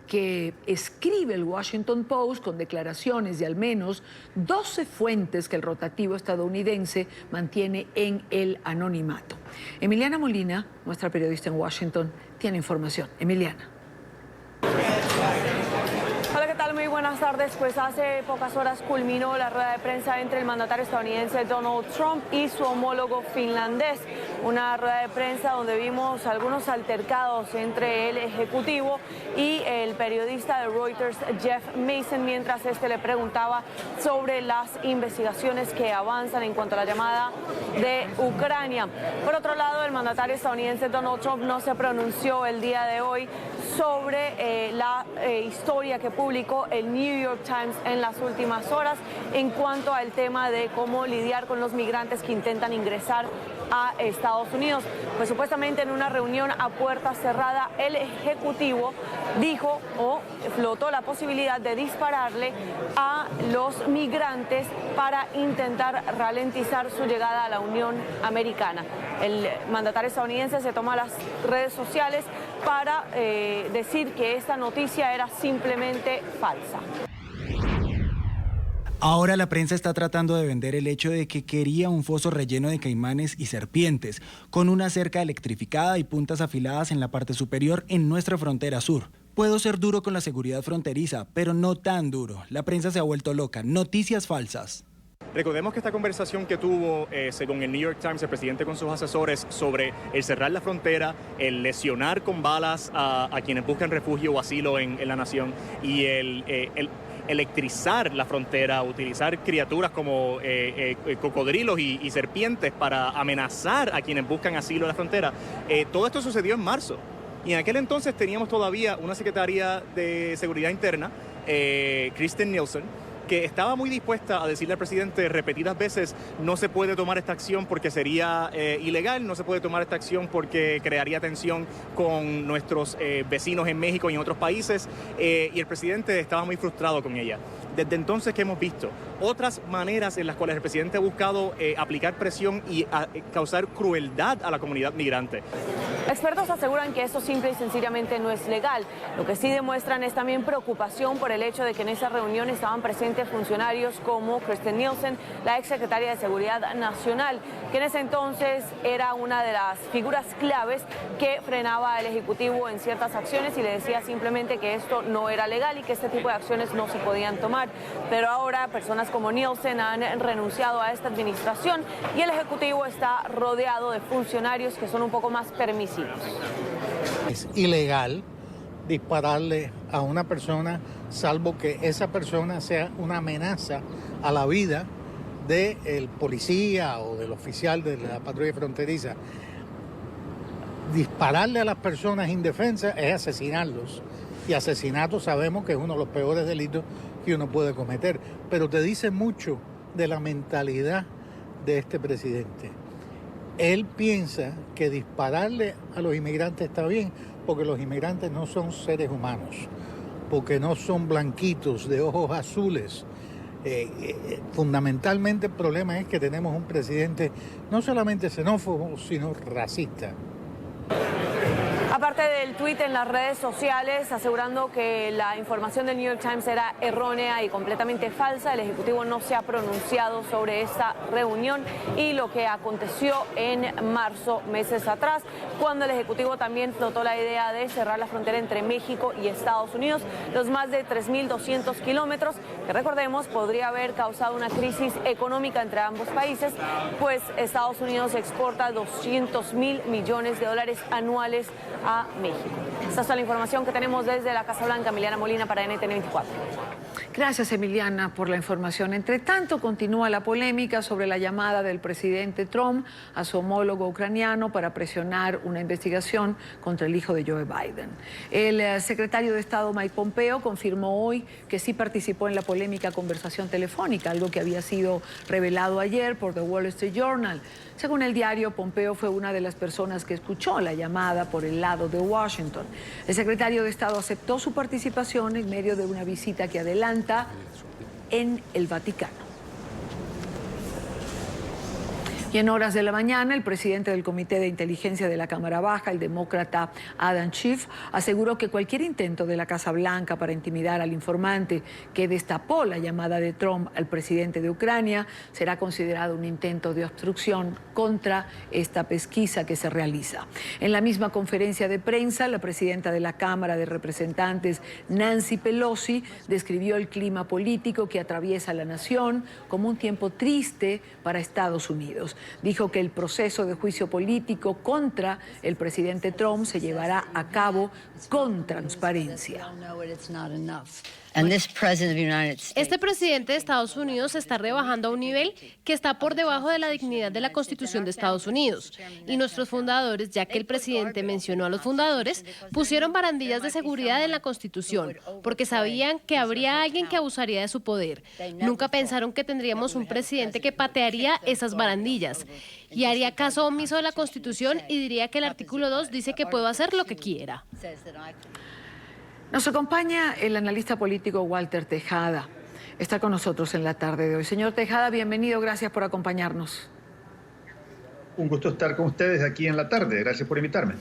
que escribe el Washington Post con declaraciones de al menos 12 fuentes que el rotativo estadounidense mantiene en el anonimato. Emiliana Molina, nuestra periodista en Washington, tiene información. Emiliana. Hola, ¿qué tal? Muy buenas tardes. Pues hace pocas horas culminó la rueda de prensa entre el mandatario estadounidense Donald Trump y su homólogo finlandés. Una rueda de prensa donde vimos algunos altercados entre el ejecutivo y el periodista de Reuters, Jeff Mason, mientras este le preguntaba sobre las investigaciones que avanzan en cuanto a la llamada de Ucrania. Por otro lado, el mandatario estadounidense Donald Trump no se pronunció el día de hoy sobre la historia que publicó el New York Times en las últimas horas en cuanto al tema de cómo lidiar con los migrantes que intentan ingresar a Estados Unidos. Pues supuestamente en una reunión a puerta cerrada el Ejecutivo dijo o flotó la posibilidad de dispararle a los migrantes para intentar ralentizar su llegada a la Unión Americana. El mandatario estadounidense se toma las redes sociales para decir que esta noticia era simplemente falsa. Ahora la prensa está tratando de vender el hecho de que quería un foso relleno de caimanes y serpientes, con una cerca electrificada y puntas afiladas en la parte superior en nuestra frontera sur. Puedo ser duro con la seguridad fronteriza, pero no tan duro. La prensa se ha vuelto loca. Noticias falsas. Recordemos que esta conversación que tuvo, según el New York Times, el presidente con sus asesores sobre el cerrar la frontera, el lesionar con balas a quienes buscan refugio o asilo en la nación y el electrizar la frontera, utilizar criaturas como cocodrilos y serpientes para amenazar a quienes buscan asilo en la frontera. Todo esto sucedió en marzo. Y en aquel entonces teníamos todavía una Secretaría de Seguridad Interna, Kirstjen Nielsen, que estaba muy dispuesta a decirle al presidente repetidas veces: no se puede tomar esta acción porque sería ilegal, no se puede tomar esta acción porque crearía tensión con nuestros vecinos en México y en otros países, y el presidente estaba muy frustrado con ella. Desde entonces, ¿qué hemos visto? Otras maneras en las cuales el presidente ha buscado aplicar presión y causar crueldad a la comunidad migrante. Expertos aseguran que esto simple y sencillamente no es legal. Lo que sí demuestran es también preocupación por el hecho de que en esa reunión estaban presentes funcionarios como Kirstjen Nielsen, la exsecretaria de Seguridad Nacional, que en ese entonces era una de las figuras claves que frenaba al Ejecutivo en ciertas acciones y le decía simplemente que esto no era legal y que este tipo de acciones no se podían tomar. Pero ahora personas como Nielsen han renunciado a esta administración y el Ejecutivo está rodeado de funcionarios que son un poco más permisivos. Es ilegal dispararle a una persona salvo que esa persona sea una amenaza a la vida del policía o del oficial de la patrulla fronteriza. Dispararle a las personas indefensas es asesinarlos. Y asesinato sabemos que es uno de los peores delitos que uno puede cometer. Pero te dice mucho de la mentalidad de este presidente. Él piensa que dispararle a los inmigrantes está bien, porque los inmigrantes no son seres humanos, porque no son blanquitos de ojos azules. Fundamentalmente el problema es que tenemos un presidente no solamente xenófobo, sino racista. Aparte del tuit en las redes sociales asegurando que la información del New York Times era errónea y completamente falsa, el Ejecutivo no se ha pronunciado sobre esta reunión y lo que aconteció en marzo, meses atrás, cuando el Ejecutivo también flotó la idea de cerrar la frontera entre México y Estados Unidos, los más de 3.200 kilómetros, que recordemos podría haber causado una crisis económica entre ambos países, pues Estados Unidos exporta 200.000 millones de dólares anuales a México. Esta es la información que tenemos desde la Casa Blanca. Emiliana Molina para NTN 24. Gracias, Emiliana, por la información. Entre tanto, continúa la polémica sobre la llamada del presidente Trump a su homólogo ucraniano para presionar una investigación contra el hijo de Joe Biden. El secretario de Estado Mike Pompeo confirmó hoy que sí participó en la polémica conversación telefónica, algo que había sido revelado ayer por The Wall Street Journal. Según el diario, Pompeo fue una de las personas que escuchó la llamada por el lado de Washington. El secretario de Estado aceptó su participación en medio de una visita que adelanta en el Vaticano. Y en horas de la mañana, el presidente del Comité de Inteligencia de la Cámara Baja, el demócrata Adam Schiff, aseguró que cualquier intento de la Casa Blanca para intimidar al informante que destapó la llamada de Trump al presidente de Ucrania será considerado un intento de obstrucción contra esta pesquisa que se realiza. En la misma conferencia de prensa, la presidenta de la Cámara de Representantes, Nancy Pelosi, describió el clima político que atraviesa la nación como un tiempo triste para Estados Unidos. Dijo que el proceso de juicio político contra el presidente Trump se llevará a cabo con transparencia. Este presidente de Estados Unidos se está rebajando a un nivel que está por debajo de la dignidad de la Constitución de Estados Unidos. Y nuestros fundadores, ya que el presidente mencionó a los fundadores, pusieron barandillas de seguridad en la Constitución, porque sabían que habría alguien que abusaría de su poder. Nunca pensaron que tendríamos un presidente que patearía esas barandillas y haría caso omiso de la Constitución y diría que el artículo 2 dice que puedo hacer lo que quiera. Nos acompaña el analista político Walter Tejada. Está con nosotros en la tarde de hoy. Señor Tejada, bienvenido, gracias por acompañarnos. Un gusto estar con ustedes aquí en la tarde. Gracias por invitarme.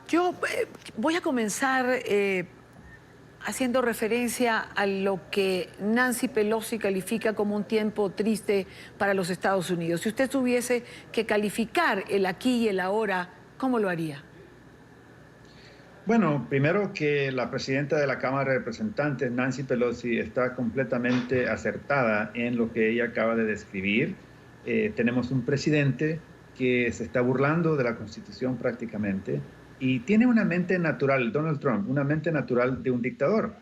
Yo voy a comenzar haciendo referencia a lo que Nancy Pelosi califica como un tiempo triste para los Estados Unidos. Si usted tuviese que calificar el aquí y el ahora, ¿cómo lo haría? Bueno, primero que la presidenta de la Cámara de Representantes, Nancy Pelosi, está completamente acertada en lo que ella acaba de describir. Tenemos un presidente que se está burlando de la Constitución prácticamente y tiene una mente natural, Donald Trump, una mente natural de un dictador.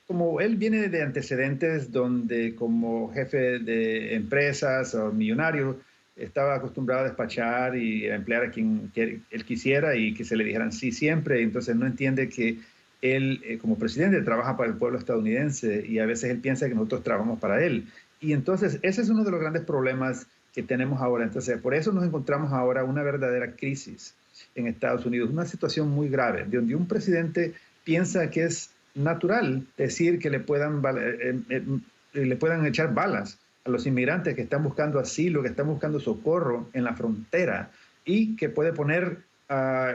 Como él viene de antecedentes donde como jefe de empresas o millonario, estaba acostumbrado a despachar y a emplear a quien él quisiera y que se le dijeran sí siempre. Entonces no entiende que él, como presidente, trabaja para el pueblo estadounidense y a veces él piensa que nosotros trabajamos para él. Y entonces ese es uno de los grandes problemas que tenemos ahora. Entonces por eso nos encontramos ahora una verdadera crisis en Estados Unidos, una situación muy grave, donde un presidente piensa que es natural decir que le puedan echar balas a los inmigrantes que están buscando asilo, que están buscando socorro en la frontera y que puede poner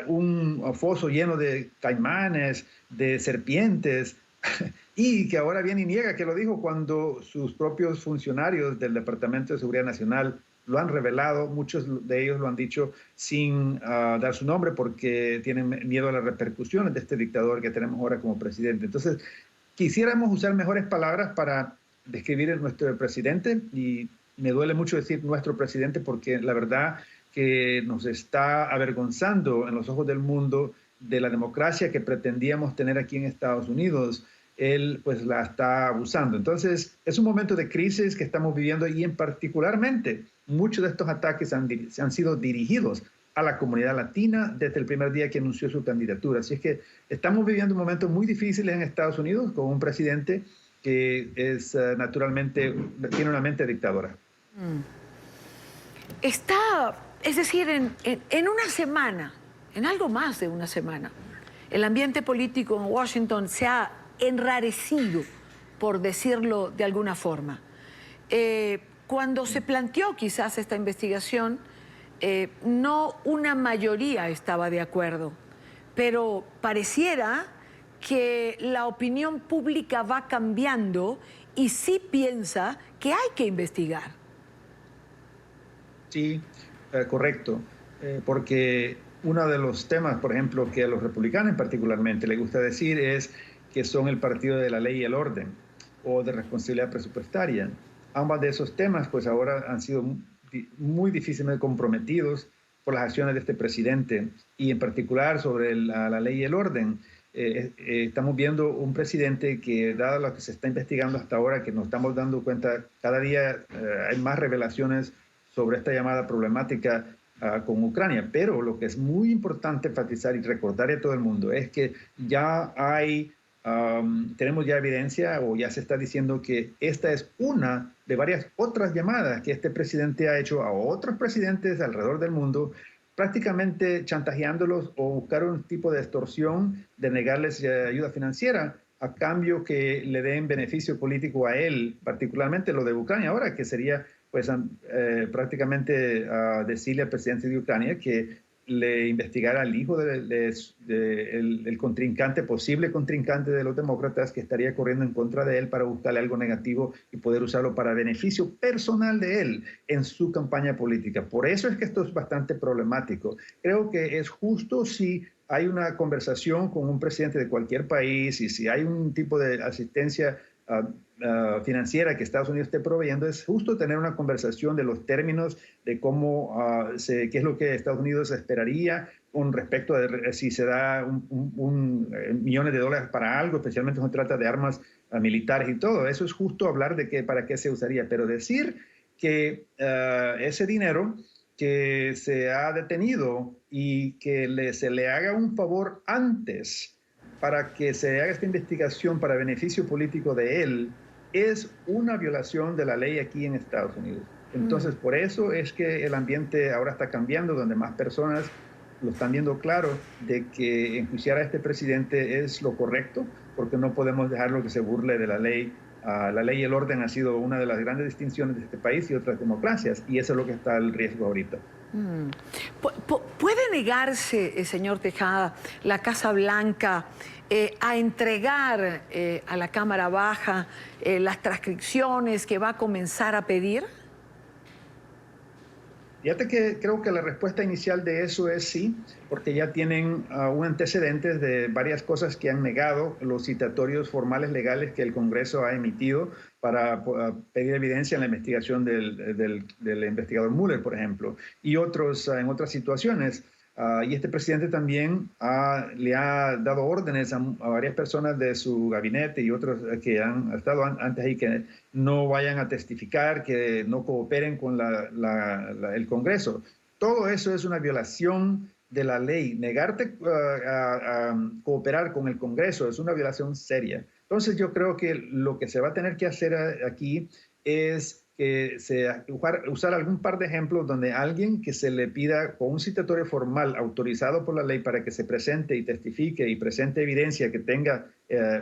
un foso lleno de caimanes, de serpientes y que ahora viene y niega que lo dijo cuando sus propios funcionarios del Departamento de Seguridad Nacional lo han revelado. Muchos de ellos lo han dicho sin dar su nombre porque tienen miedo a las repercusiones de este dictador que tenemos ahora como presidente. Entonces, quisiéramos usar mejores palabras para describir a nuestro presidente y me duele mucho decir nuestro presidente porque la verdad que nos está avergonzando en los ojos del mundo de la democracia que pretendíamos tener aquí en Estados Unidos. Él pues la está abusando. Entonces es un momento de crisis que estamos viviendo y en particularmente muchos de estos ataques han sido dirigidos a la comunidad latina desde el primer día que anunció su candidatura. Así es que estamos viviendo momentos muy difíciles en Estados Unidos con un presidente que es naturalmente, tiene una mente dictadora. Es decir, en una semana, en algo más de una semana, el ambiente político en Washington se ha enrarecido, por decirlo de alguna forma. Cuando se planteó quizás esta investigación, no una mayoría estaba de acuerdo, pero pareciera que la opinión pública va cambiando y sí piensa que hay que investigar. Sí, correcto, porque uno de los temas, por ejemplo, que a los republicanos particularmente les gusta decir es que son el partido de la ley y el orden o de responsabilidad presupuestaria. Ambos de esos temas pues ahora han sido muy difícilmente comprometidos por las acciones de este presidente y en particular sobre la ley y el orden. Estamos viendo un presidente que, dado lo que se está investigando hasta ahora, que nos estamos dando cuenta, cada día hay más revelaciones sobre esta llamada problemática con Ucrania. Pero lo que es muy importante enfatizar y recordar a todo el mundo es que ya tenemos ya evidencia o ya se está diciendo que esta es una de varias otras llamadas que este presidente ha hecho a otros presidentes alrededor del mundo, prácticamente chantajeándolos o buscar un tipo de extorsión de negarles ayuda financiera a cambio que le den beneficio político a él, particularmente lo de Ucrania ahora, que sería pues prácticamente decirle al presidente de Ucrania que le investigara al hijo del contrincante, posible contrincante de los demócratas que estaría corriendo en contra de él para buscarle algo negativo y poder usarlo para beneficio personal de él en su campaña política. Por eso es que esto es bastante problemático. Creo que es justo si hay una conversación con un presidente de cualquier país y si hay un tipo de asistencia financiera que Estados Unidos esté proveyendo, es justo tener una conversación de los términos de cómo, qué es lo que Estados Unidos esperaría con respecto a si se da millones de dólares para algo, especialmente cuando se trata de armas militares y todo. Eso es justo hablar de para qué se usaría, pero decir que ese dinero que se ha detenido y que se le haga un favor antes para que se haga esta investigación para beneficio político de él, es una violación de la ley aquí en Estados Unidos. Entonces, por eso es que el ambiente ahora está cambiando, donde más personas lo están viendo claro, de que enjuiciar a este presidente es lo correcto, porque no podemos dejarlo que se burle de la ley. La ley y el orden ha sido una de las grandes distinciones de este país y otras democracias, y eso es lo que está al riesgo ahorita. ¿Puede negarse, señor Tejada, la Casa Blanca a entregar a la Cámara Baja las transcripciones que va a comenzar a pedir? Fíjate que creo que la respuesta inicial de eso es sí, porque ya tienen un antecedente de varias cosas que han negado los citatorios formales legales que el Congreso ha emitido para pedir evidencia en la investigación del investigador Mueller, por ejemplo, y otros en otras situaciones. Y este presidente también le ha dado órdenes a varias personas de su gabinete y otros que han estado antes ahí que no vayan a testificar, que no cooperen con el Congreso. Todo eso es una violación de la ley. Negarte a cooperar con el Congreso es una violación seria. Entonces yo creo que lo que se va a tener que hacer aquí es usar algún par de ejemplos donde alguien que se le pida con un citatorio formal autorizado por la ley para que se presente y testifique y presente evidencia que tenga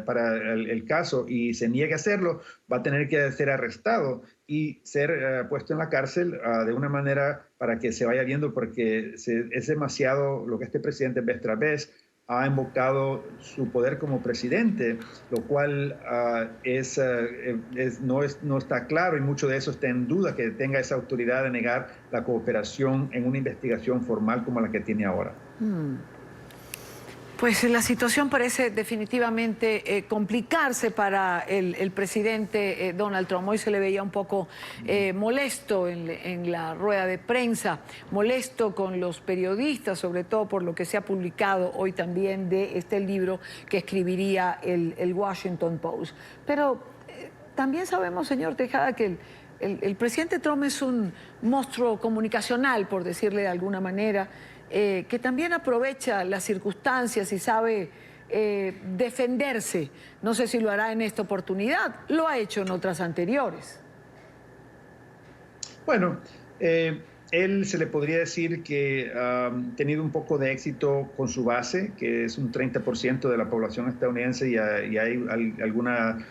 para el caso y se niegue a hacerlo, va a tener que ser arrestado y ser puesto en la cárcel de una manera para que se vaya viendo, porque es demasiado lo que este presidente vez tras vez ha invocado su poder como presidente, lo cual no está claro, y mucho de eso está en duda, que tenga esa autoridad de negar la cooperación en una investigación formal como la que tiene ahora. Pues la situación parece definitivamente complicarse para el presidente Donald Trump. Hoy se le veía un poco molesto en la rueda de prensa, molesto con los periodistas, sobre todo por lo que se ha publicado hoy también de este libro que escribiría el Washington Post. Pero también sabemos, señor Tejada, que el presidente Trump es un monstruo comunicacional, por decirle de alguna manera, que también aprovecha las circunstancias y sabe defenderse. No sé si lo hará en esta oportunidad, lo ha hecho en otras anteriores. Bueno, él se le podría decir que ha tenido un poco de éxito con su base, que es un 30% de la población estadounidense, y hay alguna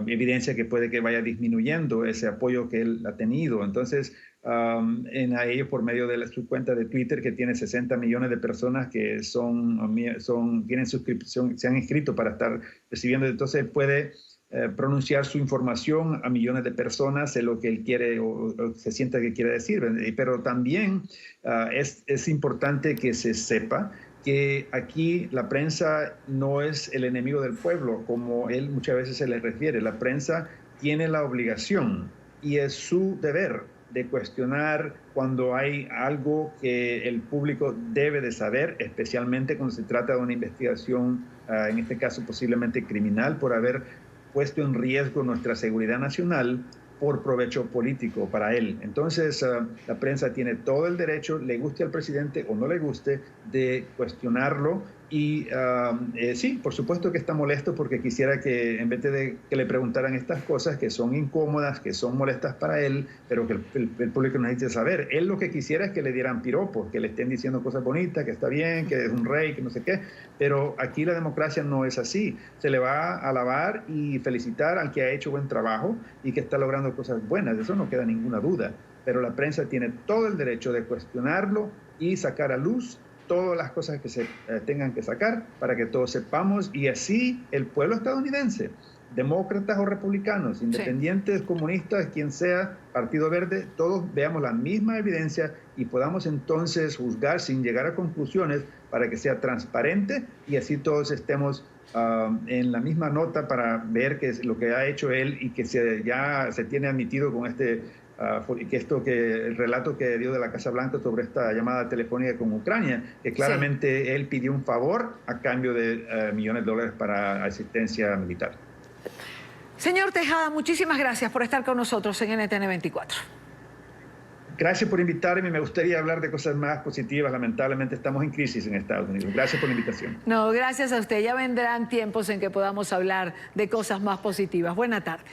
evidencia que puede que vaya disminuyendo ese apoyo que él ha tenido. Entonces, a ello por medio de su cuenta de Twitter, que tiene 60 millones de personas que tienen suscripción, se han inscrito para estar recibiendo. Entonces puede pronunciar su información a millones de personas en lo que él quiere o se sienta que quiere decir. Pero también es importante que se sepa que aquí la prensa no es el enemigo del pueblo, como él muchas veces se le refiere. La prensa tiene la obligación y es su deber de cuestionar cuando hay algo que el público debe de saber, especialmente cuando se trata de una investigación, en este caso posiblemente criminal, por haber puesto en riesgo nuestra seguridad nacional por provecho político para él. Entonces, la prensa tiene todo el derecho, le guste al presidente o no le guste, de cuestionarlo. Y sí, por supuesto que está molesto, porque quisiera que en vez de que le preguntaran estas cosas que son incómodas, que son molestas para él, pero que el público necesita saber, él lo que quisiera es que le dieran piropos, que le estén diciendo cosas bonitas, que está bien, que es un rey, que no sé qué. Pero aquí la democracia no es así. Se le va a alabar y felicitar al que ha hecho buen trabajo y que está logrando cosas buenas. De eso no queda ninguna duda. Pero la prensa tiene todo el derecho de cuestionarlo y sacar a luz todas las cosas que se tengan que sacar para que todos sepamos, y así el pueblo estadounidense, demócratas o republicanos, independientes, comunistas, quien sea, Partido Verde, todos veamos la misma evidencia y podamos entonces juzgar sin llegar a conclusiones, para que sea transparente y así todos estemos en la misma nota para ver qué es lo que ha hecho él y que ya se tiene admitido con el relato que dio de la Casa Blanca sobre esta llamada telefónica con Ucrania, que claramente él pidió un favor a cambio de millones de dólares para asistencia militar. Señor Tejada, muchísimas gracias por estar con nosotros en NTN 24. Gracias por invitarme. Me gustaría hablar de cosas más positivas. Lamentablemente estamos en crisis en Estados Unidos. Gracias por la invitación. No, gracias a usted. Ya vendrán tiempos en que podamos hablar de cosas más positivas. Buena tarde.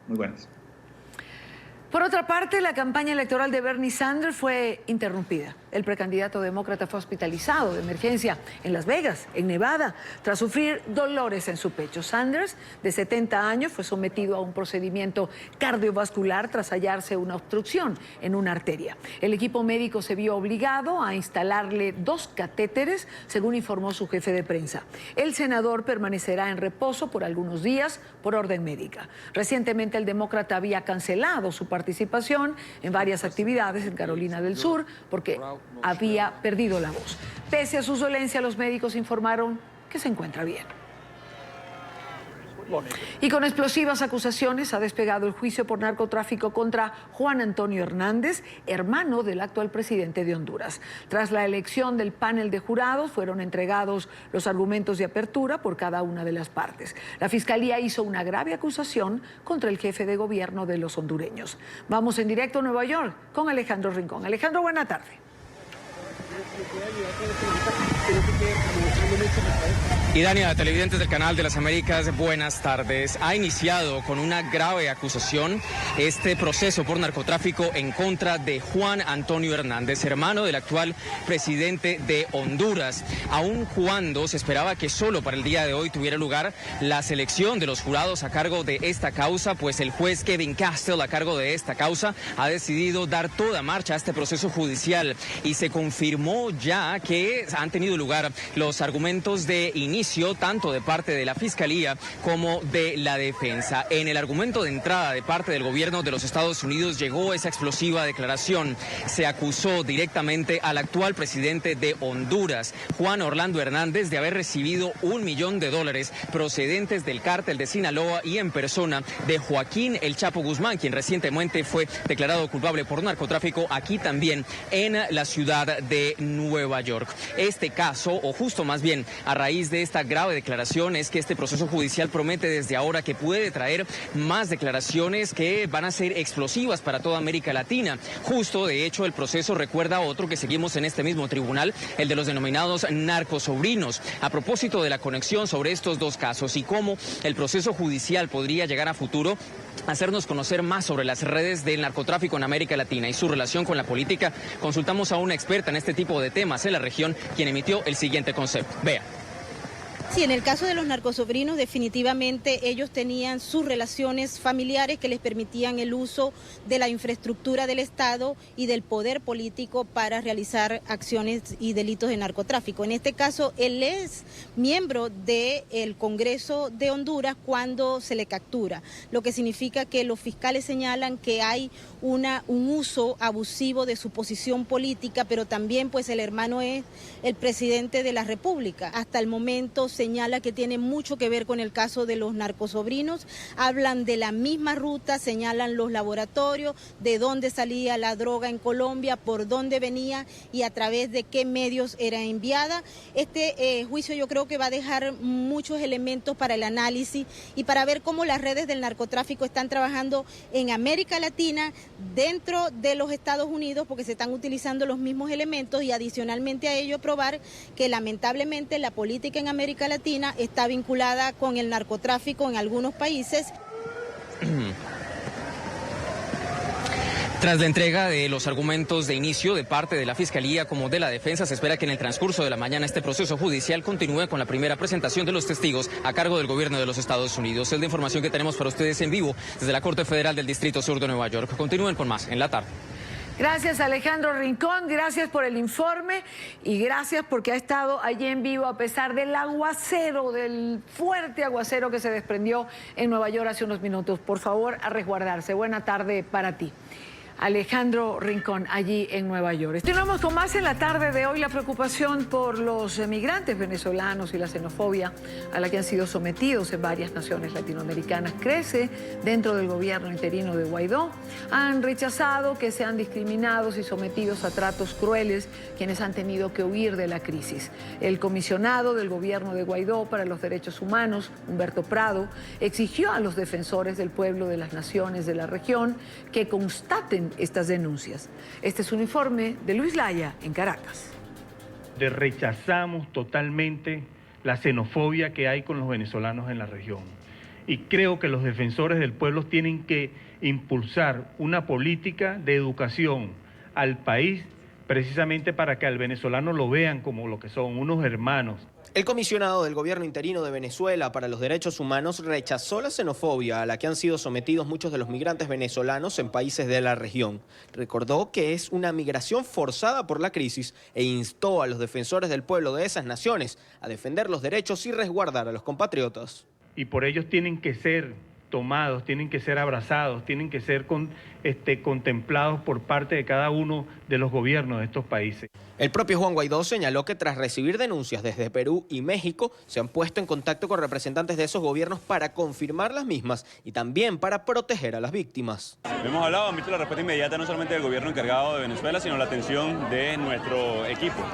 Muy buenas. Por otra parte, la campaña electoral de Bernie Sanders fue interrumpida. El precandidato demócrata fue hospitalizado de emergencia en Las Vegas, en Nevada, tras sufrir dolores en su pecho. Sanders, de 70 años, fue sometido a un procedimiento cardiovascular tras hallarse una obstrucción en una arteria. El equipo médico se vio obligado a instalarle 2 catéteres, según informó su jefe de prensa. El senador permanecerá en reposo por algunos días por orden médica. Recientemente, el demócrata había cancelado su participación en varias actividades en Carolina del Sur porque había perdido la voz. Pese a su dolencia, los médicos informaron que se encuentra bien. Y con explosivas acusaciones ha despegado el juicio por narcotráfico contra Juan Antonio Hernández, hermano del actual presidente de Honduras. Tras la elección del panel de jurados, fueron entregados los argumentos de apertura por cada una de las partes. La Fiscalía hizo una grave acusación contra el jefe de gobierno de los hondureños. Vamos en directo a Nueva York con Alejandro Rincón. Alejandro, buena tarde. Y Dania, televidentes del Canal de las Américas, buenas tardes. Ha iniciado con una grave acusación este proceso por narcotráfico en contra de Juan Antonio Hernández, hermano del actual presidente de Honduras. Aun cuando se esperaba que solo para el día de hoy tuviera lugar la selección de los jurados a cargo de esta causa, pues el juez Kevin Castell, a cargo de esta causa, ha decidido dar toda marcha a este proceso judicial y se confirmó ya que han tenido lugar los argumentos de inicio tanto de parte de la Fiscalía como de la defensa. En el argumento de entrada de parte del gobierno de los Estados Unidos llegó esa explosiva declaración. Se acusó directamente al actual presidente de Honduras, Juan Orlando Hernández, de haber recibido $1 millón procedentes del cártel de Sinaloa y en persona de Joaquín El Chapo Guzmán, quien recientemente fue declarado culpable por narcotráfico aquí también en la ciudad de Nueva York. Este caso, o justo más bien a raíz de esta grave declaración, es que este proceso judicial promete desde ahora que puede traer más declaraciones que van a ser explosivas para toda América Latina. Justo, de hecho, el proceso recuerda a otro que seguimos en este mismo tribunal, el de los denominados narcosobrinos. A propósito de la conexión sobre estos dos casos y cómo el proceso judicial podría llegar a futuro, hacernos conocer más sobre las redes del narcotráfico en América Latina y su relación con la política, consultamos a una experta en este tipo de temas en la región, quien emitió el siguiente concepto. Vea. Sí, en el caso de los narcosobrinos, definitivamente ellos tenían sus relaciones familiares que les permitían el uso de la infraestructura del Estado y del poder político para realizar acciones y delitos de narcotráfico. En este caso, él es miembro del Congreso de Honduras cuando se le captura, lo que significa que los fiscales señalan que hay un uso abusivo de su posición política, pero también pues el hermano es el presidente de la República. Hasta el momento señala que tiene mucho que ver con el caso de los narcosobrinos, hablan de la misma ruta, señalan los laboratorios, de dónde salía la droga en Colombia, por dónde venía y a través de qué medios era enviada. Este juicio yo creo que va a dejar muchos elementos para el análisis y para ver cómo las redes del narcotráfico están trabajando en América Latina, dentro de los Estados Unidos, porque se están utilizando los mismos elementos y adicionalmente a ello probar que lamentablemente la política en América Latina está vinculada con el narcotráfico en algunos países. Tras la entrega de los argumentos de inicio de parte de la Fiscalía como de la Defensa, se espera que en el transcurso de la mañana este proceso judicial continúe con la primera presentación de los testigos a cargo del gobierno de los Estados Unidos. Es la información que tenemos para ustedes en vivo desde la Corte Federal del Distrito Sur de Nueva York. Continúen con más en la tarde. Gracias, Alejandro Rincón, gracias por el informe y gracias porque ha estado allí en vivo a pesar del aguacero, del fuerte aguacero que se desprendió en Nueva York hace unos minutos. Por favor, a resguardarse. Buena tarde para ti. Alejandro Rincón, allí en Nueva York. Continuamos con más en la tarde de hoy. La preocupación por los migrantes venezolanos y la xenofobia a la que han sido sometidos en varias naciones latinoamericanas crece dentro del gobierno interino de Guaidó. Han rechazado que sean discriminados y sometidos a tratos crueles quienes han tenido que huir de la crisis. El comisionado del gobierno de Guaidó para los Derechos Humanos, Humberto Prado, exigió a los defensores del pueblo de las naciones de la región que constaten estas denuncias. Este es un informe de Luis Laya en Caracas. Rechazamos totalmente la xenofobia que hay con los venezolanos en la región. Y creo que los defensores del pueblo tienen que impulsar una política de educación al país precisamente para que al venezolano lo vean como lo que son, unos hermanos. El comisionado del gobierno interino de Venezuela para los derechos humanos rechazó la xenofobia a la que han sido sometidos muchos de los migrantes venezolanos en países de la región. Recordó que es una migración forzada por la crisis e instó a los defensores del pueblo de esas naciones a defender los derechos y resguardar a los compatriotas. Y por ellos tienen que ser tomados, tienen que ser abrazados, tienen que ser contemplados por parte de cada uno de los gobiernos de estos países. El propio Juan Guaidó señaló que tras recibir denuncias desde Perú y México, se han puesto en contacto con representantes de esos gobiernos para confirmar las mismas y también para proteger a las víctimas. Hemos hablado, han visto la respuesta inmediata no solamente del gobierno encargado de Venezuela, sino la atención de nuestro equipo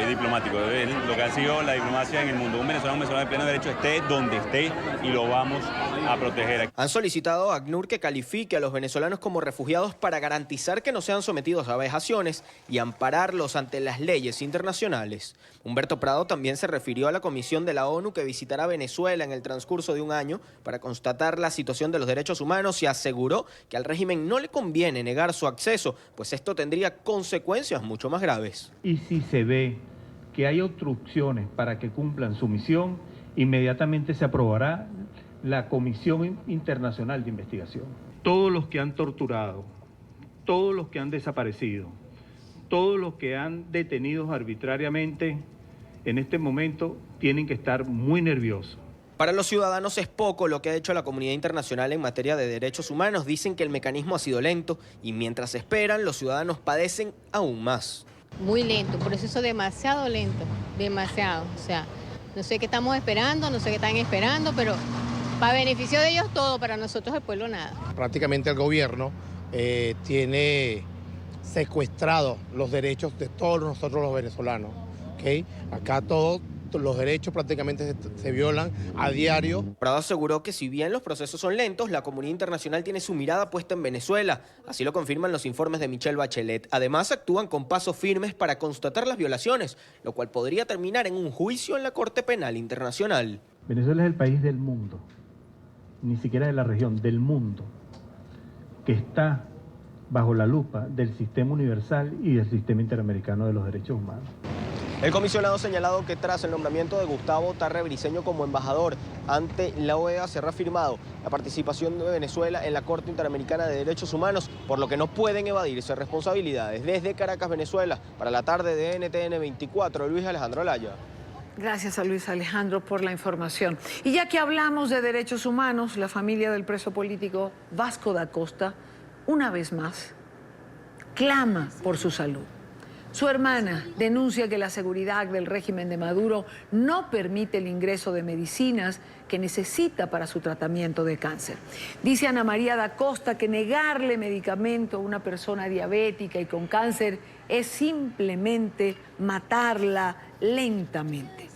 diplomático, de lo que ha sido la diplomacia en el mundo. Un venezolano de pleno derecho esté donde esté y lo vamos a proteger. Han solicitado a ACNUR que califique a los venezolanos como refugiados para garantizar que no sean sometidos a vejaciones y ampararlos ante las leyes internacionales. Humberto Prado también se refirió a la comisión de la ONU que visitará Venezuela en el transcurso de un año para constatar la situación de los derechos humanos y aseguró que al régimen no le conviene negar su acceso, pues esto tendría consecuencias mucho más graves. Y si se ve que hay obstrucciones para que cumplan su misión, inmediatamente se aprobará la Comisión Internacional de Investigación. Todos los que han torturado, todos los que han desaparecido, todos los que han detenido arbitrariamente en este momento tienen que estar muy nerviosos. Para los ciudadanos es poco lo que ha hecho la comunidad internacional en materia de derechos humanos. Dicen que el mecanismo ha sido lento y mientras esperan, los ciudadanos padecen aún más. Muy lento, un proceso demasiado lento, demasiado. O sea, no sé qué estamos esperando, no sé qué están esperando, pero para beneficio de ellos todo, para nosotros el pueblo nada. Prácticamente el gobierno tiene secuestrado los derechos de todos nosotros los venezolanos. ¿Okay? Acá todos los derechos prácticamente se violan a diario. Prado aseguró que si bien los procesos son lentos, la comunidad internacional tiene su mirada puesta en Venezuela. Así lo confirman los informes de Michelle Bachelet. Además, actúan con pasos firmes para constatar las violaciones, lo cual podría terminar en un juicio en la Corte Penal Internacional. Venezuela es el país del mundo, ni siquiera de la región, del mundo, que está bajo la lupa del sistema universal y del sistema interamericano de los derechos humanos. El comisionado ha señalado que tras el nombramiento de Gustavo Tarre Briceño como embajador ante la OEA se ha reafirmado la participación de Venezuela en la Corte Interamericana de Derechos Humanos, por lo que no pueden evadirse responsabilidades. Desde Caracas, Venezuela, para la tarde de NTN 24, Luis Alejandro Laya. Gracias a Luis Alejandro por la información. Y ya que hablamos de derechos humanos, la familia del preso político Vasco da Costa, una vez más, clama por su salud. Su hermana denuncia que la seguridad del régimen de Maduro no permite el ingreso de medicinas que necesita para su tratamiento de cáncer. Dice Ana María da Costa que negarle medicamento a una persona diabética y con cáncer es simplemente matarla lentamente.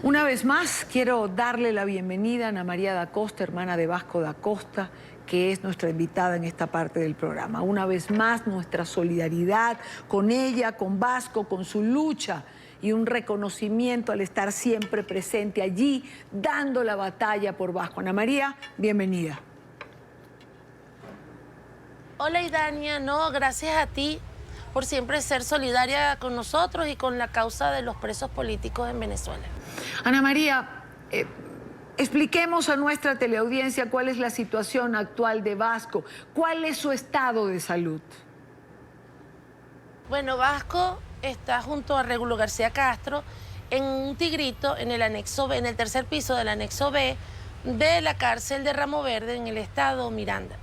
Una vez más, quiero darle la bienvenida a Ana María da Costa, hermana de Vasco da Costa, que es nuestra invitada en esta parte del programa. Una vez más, nuestra solidaridad con ella, con Vasco, con su lucha y un reconocimiento al estar siempre presente allí, dando la batalla por Vasco. Ana María, bienvenida. Hola, Idania. No, gracias a ti por siempre ser solidaria con nosotros y con la causa de los presos políticos en Venezuela. Ana María, expliquemos a nuestra teleaudiencia cuál es la situación actual de Vasco, cuál es su estado de salud. Bueno, Vasco está junto a Regulo García Castro en un tigrito en el anexo B, en el tercer piso del anexo B de la cárcel de Ramo Verde en el estado Miranda.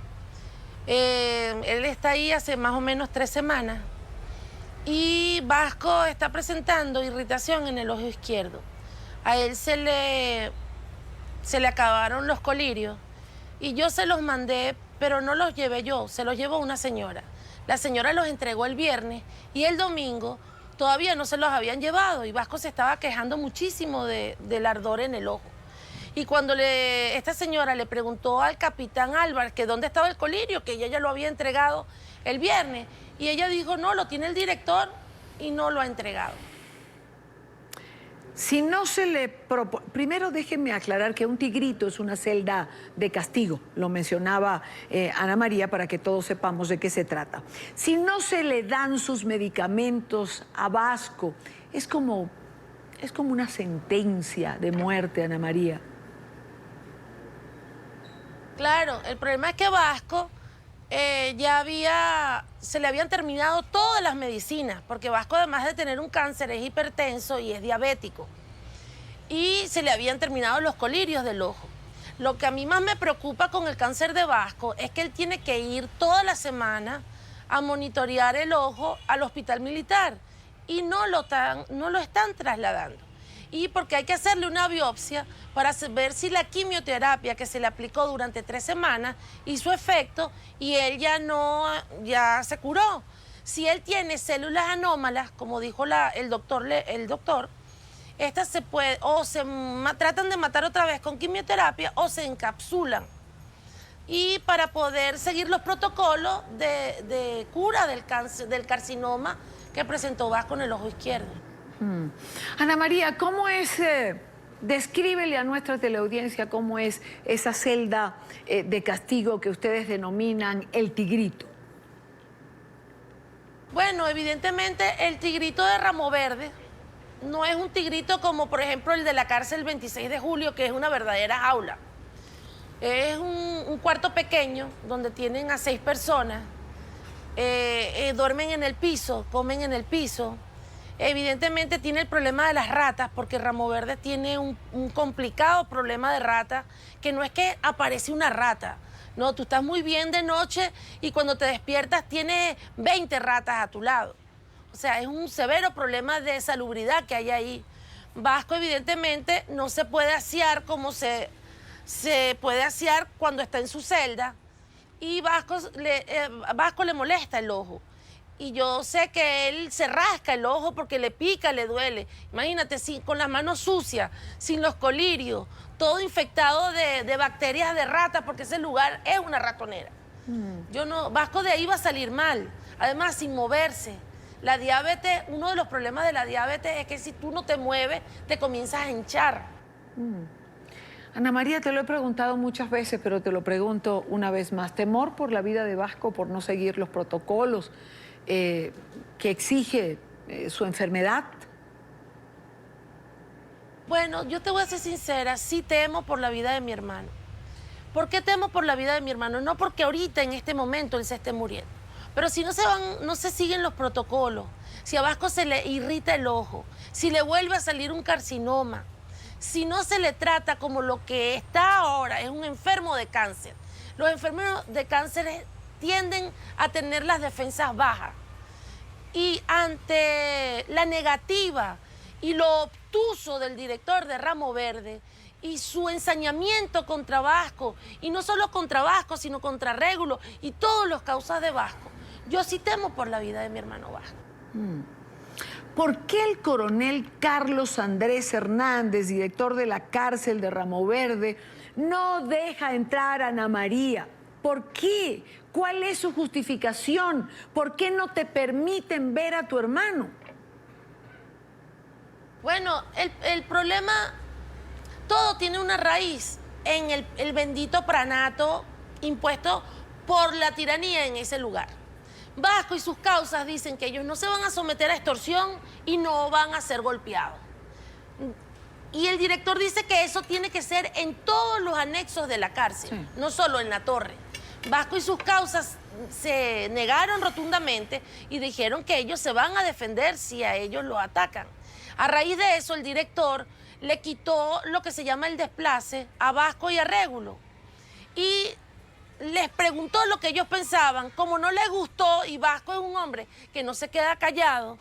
Él está ahí hace más o menos 3 semanas y Vasco está presentando irritación en el ojo izquierdo. A él se le acabaron los colirios y yo se los mandé, pero no los llevé yo, se los llevó una señora. La señora los entregó el viernes y el domingo todavía no se los habían llevado y Vasco se estaba quejando muchísimo del ardor en el ojo. Y cuando esta señora le preguntó al capitán Álvarez que dónde estaba el colirio, que ella ya lo había entregado el viernes, y ella dijo, no, lo tiene el director y no lo ha entregado. Si no se le primero déjenme aclarar que un tigrito es una celda de castigo, lo mencionaba Ana María para que todos sepamos de qué se trata. Si no se le dan sus medicamentos a Vasco, es como una sentencia de muerte, Ana María. Claro, el problema es que Vasco se le habían terminado todas las medicinas, porque Vasco, además de tener un cáncer, es hipertenso y es diabético. Y se le habían terminado los colirios del ojo. Lo que a mí más me preocupa con el cáncer de Vasco es que él tiene que ir toda la semana a monitorear el ojo al hospital militar y no lo están trasladando. Y porque hay que hacerle una biopsia para ver si la quimioterapia que se le aplicó durante 3 semanas hizo efecto y él ya se curó. Si él tiene células anómalas, como dijo el doctor, estas se tratan de matar otra vez con quimioterapia o se encapsulan. Y para poder seguir los protocolos de cura del carcinoma que presentó Vasco en el ojo izquierdo. Ana María, ¿cómo es, descríbele a nuestra teleaudiencia cómo es esa celda de castigo que ustedes denominan el tigrito? Bueno, evidentemente el tigrito de Ramo Verde no es un tigrito como por ejemplo el de la cárcel 26 de julio, que es una verdadera jaula. Es un cuarto pequeño donde tienen a 6 personas, duermen en el piso, comen en el piso. Evidentemente tiene el problema de las ratas, porque Ramo Verde tiene un complicado problema de rata, que no es que aparece una rata. No, tú estás muy bien de noche y cuando te despiertas tienes 20 ratas a tu lado. O sea, es un severo problema de salubridad que hay ahí. Vasco evidentemente no se puede asear como se puede asear cuando está en su celda y Vasco le molesta el ojo. Y yo sé que él se rasca el ojo porque le pica, le duele. Imagínate, con las manos sucias, sin los colirios, todo infectado de bacterias de rata, porque ese lugar es una ratonera. Vasco de ahí va a salir mal. Además, sin moverse. La diabetes, uno de los problemas de la diabetes es que si tú no te mueves, te comienzas a hinchar. Ana María, te lo he preguntado muchas veces, pero te lo pregunto una vez más. ¿Temor por la vida de Vasco, por no seguir los protocolos que exige su enfermedad? Bueno, yo te voy a ser sincera, sí temo por la vida de mi hermano. ¿Por qué temo por la vida de mi hermano? No porque ahorita, en este momento, él se esté muriendo. Pero si no se siguen los protocolos, si a Vasco se le irrita el ojo, si le vuelve a salir un carcinoma, si no se le trata como lo que está ahora, es un enfermo de cáncer. Los enfermos de cáncer tienden a tener las defensas bajas. Y ante la negativa y lo obtuso del director de Ramo Verde y su ensañamiento contra Vasco, y no solo contra Vasco, sino contra Régulo y todos los causas de Vasco, yo sí temo por la vida de mi hermano Vasco. ¿Por qué el coronel Carlos Andrés Hernández, director de la cárcel de Ramo Verde, no deja entrar a Ana María? ¿Por qué? ¿Cuál es su justificación? ¿Por qué no te permiten ver a tu hermano? Bueno, el problema, todo tiene una raíz en el bendito pranato impuesto por la tiranía en ese lugar. Vasco y sus causas dicen que ellos no se van a someter a extorsión y no van a ser golpeados. Y el director dice que eso tiene que ser en todos los anexos de la cárcel, no solo en la torre. Vasco y sus causas se negaron rotundamente y dijeron que ellos se van a defender si a ellos lo atacan. A raíz de eso, el director le quitó lo que se llama el desplace a Vasco y a Régulo. Y les preguntó lo que ellos pensaban. Como no les gustó, y Vasco es un hombre que no se queda callado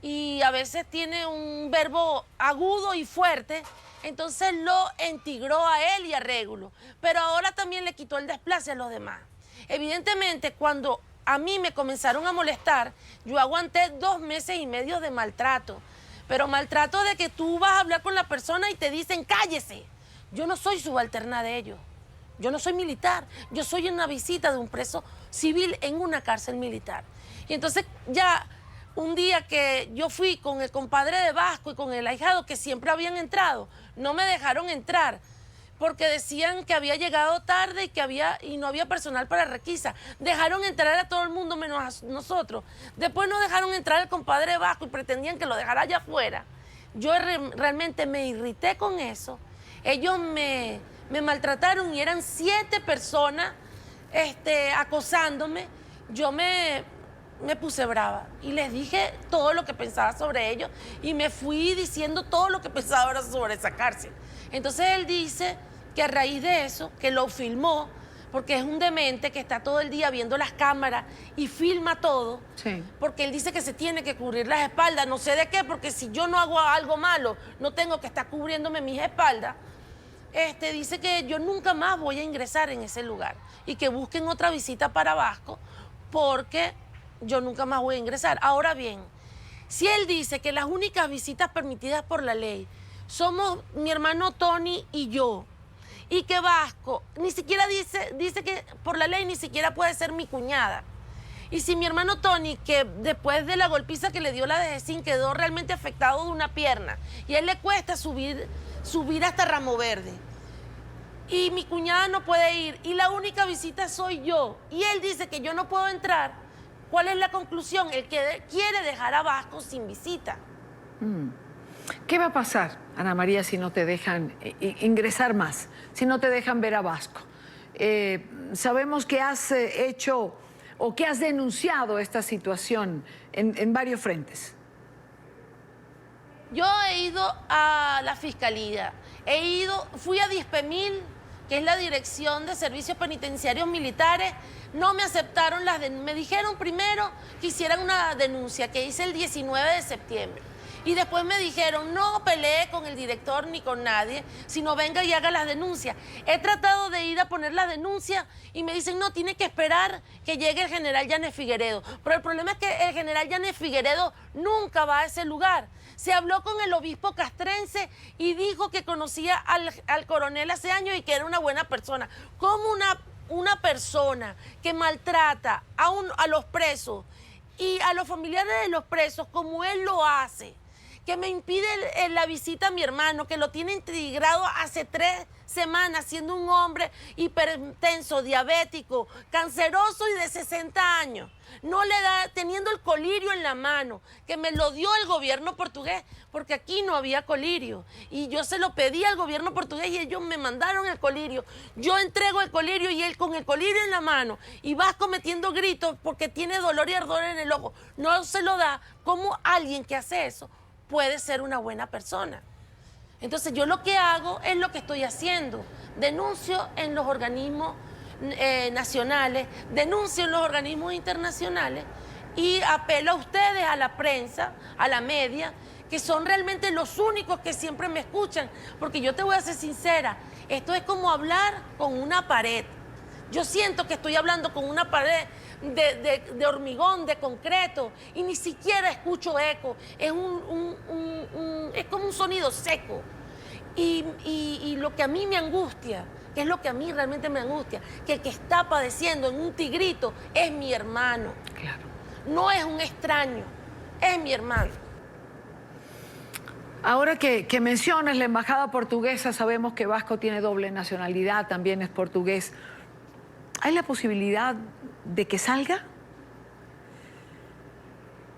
y a veces tiene un verbo agudo y fuerte, entonces lo entigró a él y a Régulo. Pero ahora también le quitó el desplace a los demás. Evidentemente, cuando a mí me comenzaron a molestar, yo aguanté 2 meses y medio de maltrato. Pero maltrato de que tú vas a hablar con la persona y te dicen cállese. Yo no soy subalterna de ellos. Yo no soy militar. Yo soy una visita de un preso civil en una cárcel militar. Y entonces ya un día que yo fui con el compadre de Vasco y con el ahijado que siempre habían entrado, no me dejaron entrar porque decían que había llegado tarde y no había personal para requisa. Dejaron entrar a todo el mundo menos a nosotros. Después no dejaron entrar al compadre de Vasco y pretendían que lo dejara allá afuera. Yo realmente me irrité con eso. Ellos me maltrataron y eran 7 personas acosándome. Yo me puse brava y les dije todo lo que pensaba sobre ellos y me fui diciendo todo lo que pensaba sobre esa cárcel. Entonces él dice que a raíz de eso, que lo filmó, porque es un demente que está todo el día viendo las cámaras y filma todo, sí. Porque él dice que se tiene que cubrir las espaldas, no sé de qué, porque si yo no hago algo malo, no tengo que estar cubriéndome mis espaldas. Dice que yo nunca más voy a ingresar en ese lugar y que busquen otra visita para Vasco porque yo nunca más voy a ingresar. Ahora bien, si él dice que las únicas visitas permitidas por la ley somos mi hermano Tony y yo, y que Vasco ni siquiera dice que por la ley ni siquiera puede ser mi cuñada, y si mi hermano Tony, que después de la golpiza que le dio la DGCIN quedó realmente afectado de una pierna y a él le cuesta subir hasta Ramo Verde, y mi cuñada no puede ir y la única visita soy yo y él dice que yo no puedo entrar, ¿cuál es la conclusión? Él quiere dejar a Vasco sin visita. ¿Qué va a pasar, Ana María, si no te dejan ingresar más, si no te dejan ver a Vasco? Sabemos que has hecho o que has denunciado esta situación en varios frentes. Yo he ido a la fiscalía, fui a DISPEMIL, que es la Dirección de Servicios Penitenciarios Militares. No me aceptaron me dijeron primero que hicieran una denuncia que hice el 19 de septiembre. Y después me dijeron, no pelee con el director ni con nadie, sino venga y haga las denuncias. He tratado de ir a poner las denuncias y me dicen, no, tiene que esperar que llegue el general Yanes Figueredo. Pero el problema es que el general Yanes Figueredo nunca va a ese lugar. Se habló con el obispo castrense y dijo que conocía al coronel hace años y que era una buena persona. ¿Cómo una persona que maltrata a los presos y a los familiares de los presos como él lo hace, que me impide la visita a mi hermano, que lo tiene integrado hace 3 semanas, siendo un hombre hipertenso, diabético, canceroso y de 60 años? No le da, teniendo el colirio en la mano, que me lo dio el gobierno portugués, porque aquí no había colirio. Y yo se lo pedí al gobierno portugués y ellos me mandaron el colirio. Yo entrego el colirio y él con el colirio en la mano y Vasco metiendo gritos porque tiene dolor y ardor en el ojo. No se lo da. ¿Cómo alguien que hace eso puede ser una buena persona? Entonces yo lo que hago es lo que estoy haciendo. Denuncio en los organismos nacionales, denuncio en los organismos internacionales y apelo a ustedes, a la prensa, a la media, que son realmente los únicos que siempre me escuchan, porque yo te voy a ser sincera, esto es como hablar con una pared. Yo siento que estoy hablando con una pared de hormigón, de concreto, y ni siquiera escucho eco, es como un sonido seco. Y lo que a mí me angustia, que es lo que a mí realmente me angustia, que el que está padeciendo en un tigrito es mi hermano. Claro. No es un extraño, es mi hermano. Ahora que mencionas la embajada portuguesa, sabemos que Vasco tiene doble nacionalidad, también es portugués. ¿Hay la posibilidad de que salga?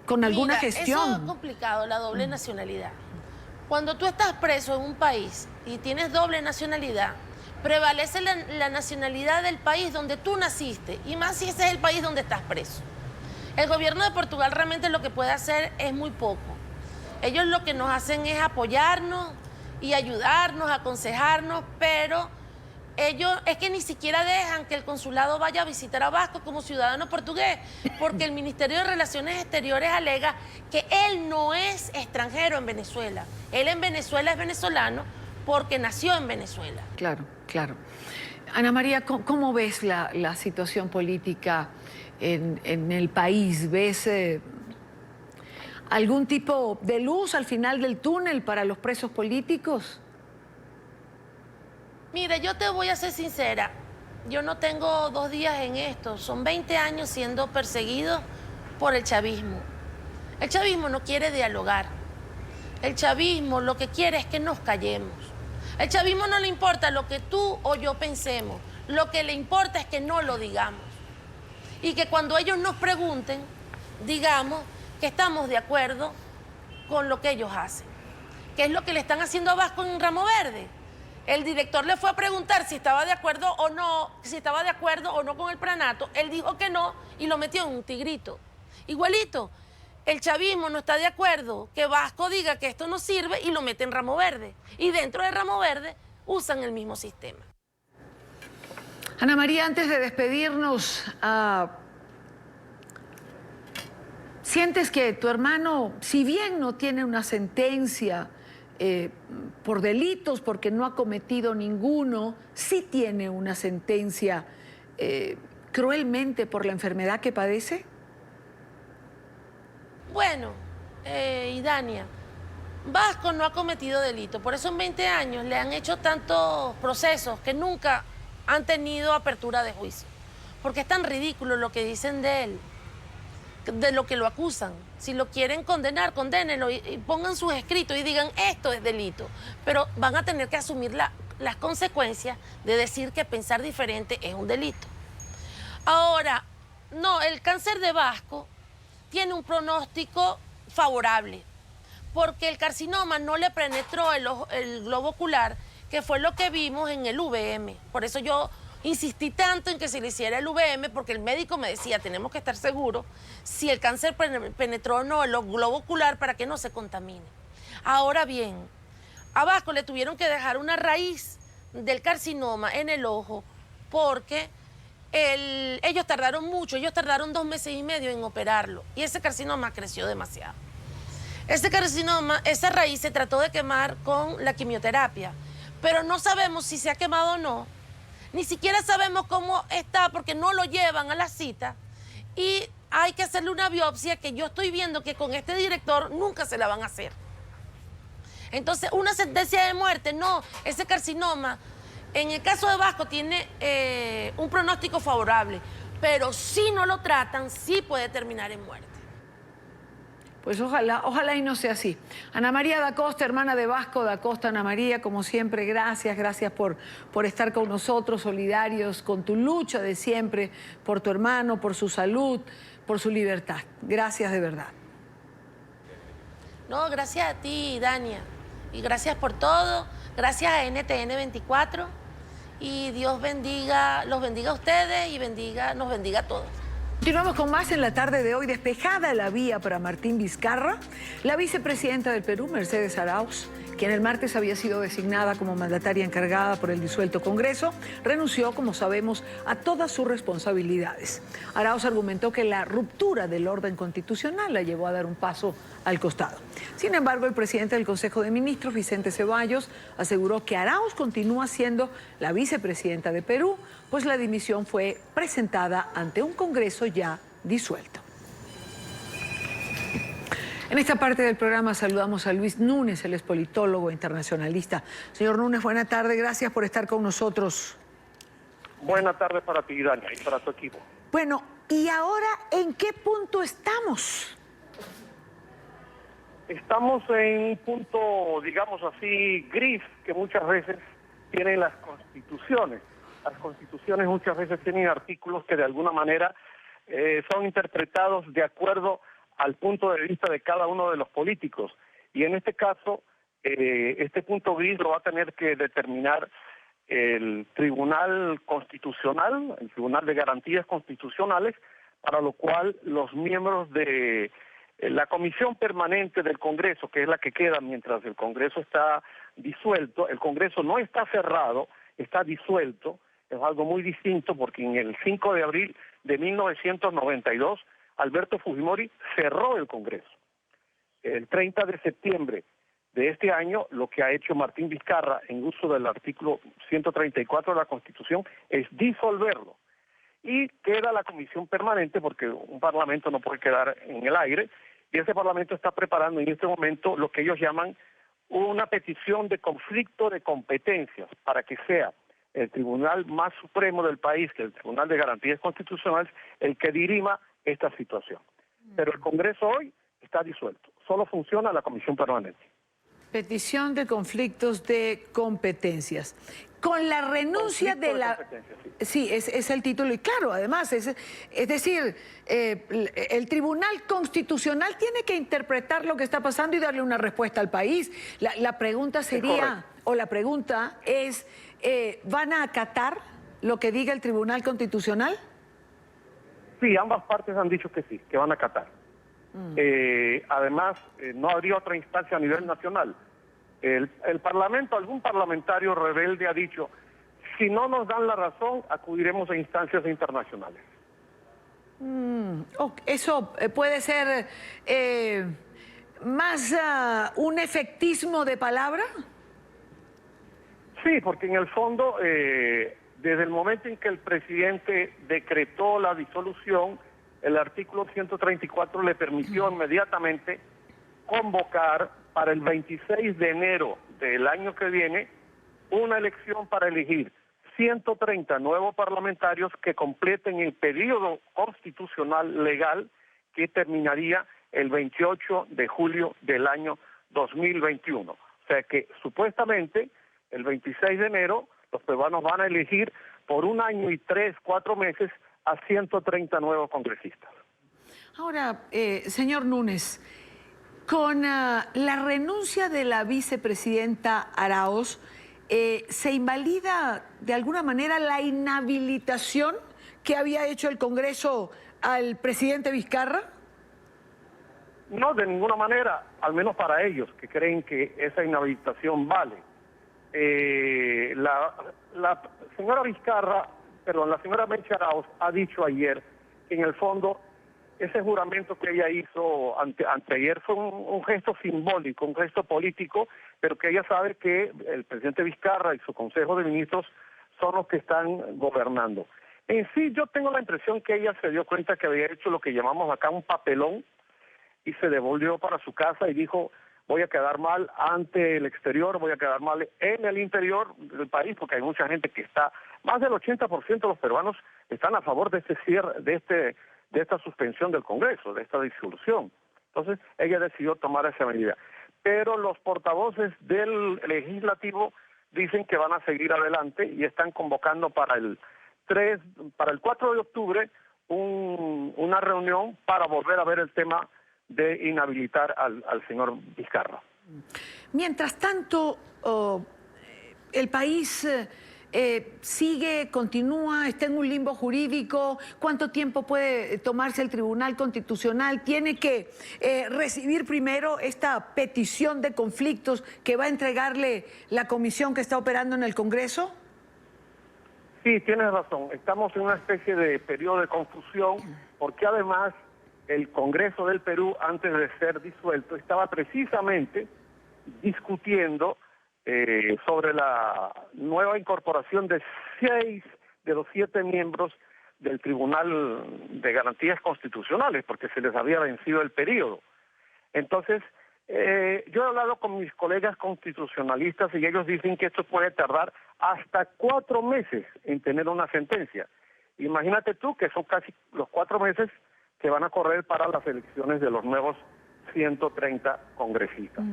¿Con alguna gestión? Eso es complicado, la doble nacionalidad. Cuando tú estás preso en un país y tienes doble nacionalidad, prevalece la nacionalidad del país donde tú naciste, y más si ese es el país donde estás preso. El gobierno de Portugal realmente lo que puede hacer es muy poco. Ellos lo que nos hacen es apoyarnos y ayudarnos, aconsejarnos, pero ellos es que ni siquiera dejan que el consulado vaya a visitar a Vasco como ciudadano portugués, porque el Ministerio de Relaciones Exteriores alega que él no es extranjero en Venezuela. Él en Venezuela es venezolano porque nació en Venezuela. Claro, claro. Ana María, ¿cómo ves la situación política en el país? ¿Ves algún tipo de luz al final del túnel para los presos políticos? Mira, yo te voy a ser sincera, yo no tengo 2 días en esto, son 20 años siendo perseguidos por el chavismo. El chavismo no quiere dialogar, el chavismo lo que quiere es que nos callemos. El chavismo no le importa lo que tú o yo pensemos, lo que le importa es que no lo digamos. Y que cuando ellos nos pregunten, digamos que estamos de acuerdo con lo que ellos hacen. ¿Qué es lo que le están haciendo a Vasco en Ramo Verde? El director le fue a preguntar si estaba de acuerdo o no, con el pranato. Él dijo que no y lo metió en un tigrito. Igualito, el chavismo no está de acuerdo que Vasco diga que esto no sirve y lo mete en Ramo Verde. Y dentro de Ramo Verde usan el mismo sistema. Ana María, antes de despedirnos, ¿sientes que tu hermano, si bien no tiene una sentencia por delitos, porque no ha cometido ninguno, sí tiene una sentencia cruelmente por la enfermedad que padece? Bueno, Idania, Vasco no ha cometido delito, por eso en 20 años le han hecho tantos procesos que nunca han tenido apertura de juicio, porque es tan ridículo lo que dicen de él, de lo que lo acusan. Si lo quieren condenar, condénenlo y pongan sus escritos y digan esto es delito, pero van a tener que asumir las consecuencias de decir que pensar diferente es un delito. Ahora, no, el cáncer de Vasco tiene un pronóstico favorable, porque el carcinoma no le penetró el globo ocular, que fue lo que vimos en el VM. Por eso yo insistí tanto en que se le hiciera el VM, porque el médico me decía, tenemos que estar seguros si el cáncer penetró o no el globo ocular para que no se contamine. Ahora bien, a Vasco le tuvieron que dejar una raíz del carcinoma en el ojo, porque ellos tardaron mucho, ellos tardaron 2 meses y medio en operarlo, y ese carcinoma creció demasiado. Ese carcinoma, esa raíz se trató de quemar con la quimioterapia, pero no sabemos si se ha quemado o no. Ni siquiera sabemos cómo está porque no lo llevan a la cita y hay que hacerle una biopsia que yo estoy viendo que con este director nunca se la van a hacer. Entonces, una sentencia de muerte, no, ese carcinoma, en el caso de Vasco tiene un pronóstico favorable, pero si no lo tratan, sí puede terminar en muerte. Pues ojalá y no sea así. Ana María da Costa, hermana de Vasco da Costa. Ana María, como siempre, gracias por estar con nosotros, solidarios con tu lucha de siempre, por tu hermano, por su salud, por su libertad. Gracias de verdad. No, gracias a ti, Dania, y gracias por todo, gracias a NTN 24, y Dios los bendiga a ustedes y nos bendiga a todos. Continuamos con más en la tarde de hoy. Despejada la vía para Martín Vizcarra, la vicepresidenta del Perú, Mercedes Arauz, quien el martes había sido designada como mandataria encargada por el disuelto Congreso, renunció, como sabemos, a todas sus responsabilidades. Arauz argumentó que la ruptura del orden constitucional la llevó a dar un paso al costado. Sin embargo, el presidente del Consejo de Ministros, Vicente Ceballos, aseguró que Arauz continúa siendo la vicepresidenta de Perú, pues la dimisión fue presentada ante un Congreso ya disuelto. En esta parte del programa saludamos a Luis Núñez, él es politólogo internacionalista. Señor Núñez, buena tarde, gracias por estar con nosotros. Buena tarde para ti, Dania, y para tu equipo. Bueno, ¿y ahora en qué punto estamos? Estamos en un punto, digamos así, gris, que muchas veces tienen las constituciones. Las constituciones muchas veces tienen artículos que de alguna manera son interpretados de acuerdo al punto de vista de cada uno de los políticos. Y en este caso, este punto gris lo va a tener que determinar el Tribunal Constitucional, el Tribunal de Garantías Constitucionales, para lo cual los miembros de la Comisión Permanente del Congreso, que es la que queda mientras el Congreso está disuelto, el Congreso no está cerrado está disuelto. Es algo muy distinto porque en el 5 de abril de 1992 Alberto Fujimori cerró el Congreso. El 30 de septiembre de este año, lo que ha hecho Martín Vizcarra en uso del artículo 134 de la Constitución es disolverlo. Y queda la comisión permanente, porque un parlamento no puede quedar en el aire, y ese parlamento está preparando en este momento lo que ellos llaman una petición de conflicto de competencias para que sea el tribunal más supremo del país, que el Tribunal de Garantías Constitucionales, el que dirima esta situación. Pero el Congreso hoy está disuelto, solo funciona la comisión permanente. Petición de conflictos de competencias. Con la renuncia de la... Sí, es el título. Y claro, además, es decir, el Tribunal Constitucional tiene que interpretar lo que está pasando y darle una respuesta al país. La pregunta sería, o la pregunta es, ¿van a acatar lo que diga el Tribunal Constitucional? Sí, ambas partes han dicho que sí, que van a acatar. Además, no habría otra instancia a nivel nacional. El Parlamento, algún parlamentario rebelde ha dicho, si no nos dan la razón, acudiremos a instancias internacionales. Eso puede ser más un efectismo de palabra. Sí, porque en el fondo, desde el momento en que el presidente decretó la disolución, el artículo 134 le permitió inmediatamente convocar para el 26 de enero del año que viene una elección para elegir 130 nuevos parlamentarios que completen el periodo constitucional legal que terminaría el 28 de julio del año 2021. O sea que supuestamente el 26 de enero los peruanos van a elegir por 1 año y 3-4 meses a 130 nuevos congresistas. Ahora, señor Núñez, con la renuncia de la vicepresidenta Arauz, ¿se invalida de alguna manera la inhabilitación que había hecho el Congreso al presidente Vizcarra? No, de ninguna manera, al menos para ellos, que creen que esa inhabilitación vale. La señora Vizcarra, perdón, la señora Meche Arauz ha dicho ayer que en el fondo ese juramento que ella hizo anteayer fue un gesto simbólico, un gesto político, pero que ella sabe que el presidente Vizcarra y su Consejo de Ministros son los que están gobernando. En sí, yo tengo la impresión que ella se dio cuenta que había hecho lo que llamamos acá un papelón y se devolvió para su casa y dijo, voy a quedar mal ante el exterior, voy a quedar mal en el interior del país, porque hay mucha gente que está, más del 80% de los peruanos están a favor de este cierre, de esta suspensión del Congreso, de esta disolución. Entonces, ella decidió tomar esa medida. Pero los portavoces del legislativo dicen que van a seguir adelante y están convocando para el 4 de octubre una reunión para volver a ver el tema de inhabilitar al señor Vizcarra. Mientras tanto, el país sigue, continúa, está en un limbo jurídico. ¿Cuánto tiempo puede tomarse el Tribunal Constitucional? ¿Tiene que recibir primero esta petición de conflictos que va a entregarle la comisión que está operando en el Congreso? Sí, tienes razón. Estamos en una especie de periodo de confusión porque además el Congreso del Perú, antes de ser disuelto, estaba precisamente discutiendo sobre la nueva incorporación de 6 de los 7 miembros del Tribunal de Garantías Constitucionales, porque se les había vencido el periodo. Entonces, yo he hablado con mis colegas constitucionalistas y ellos dicen que esto puede tardar hasta 4 meses en tener una sentencia. Imagínate tú que son casi los 4 meses que van a correr para las elecciones de los nuevos 130 congresistas.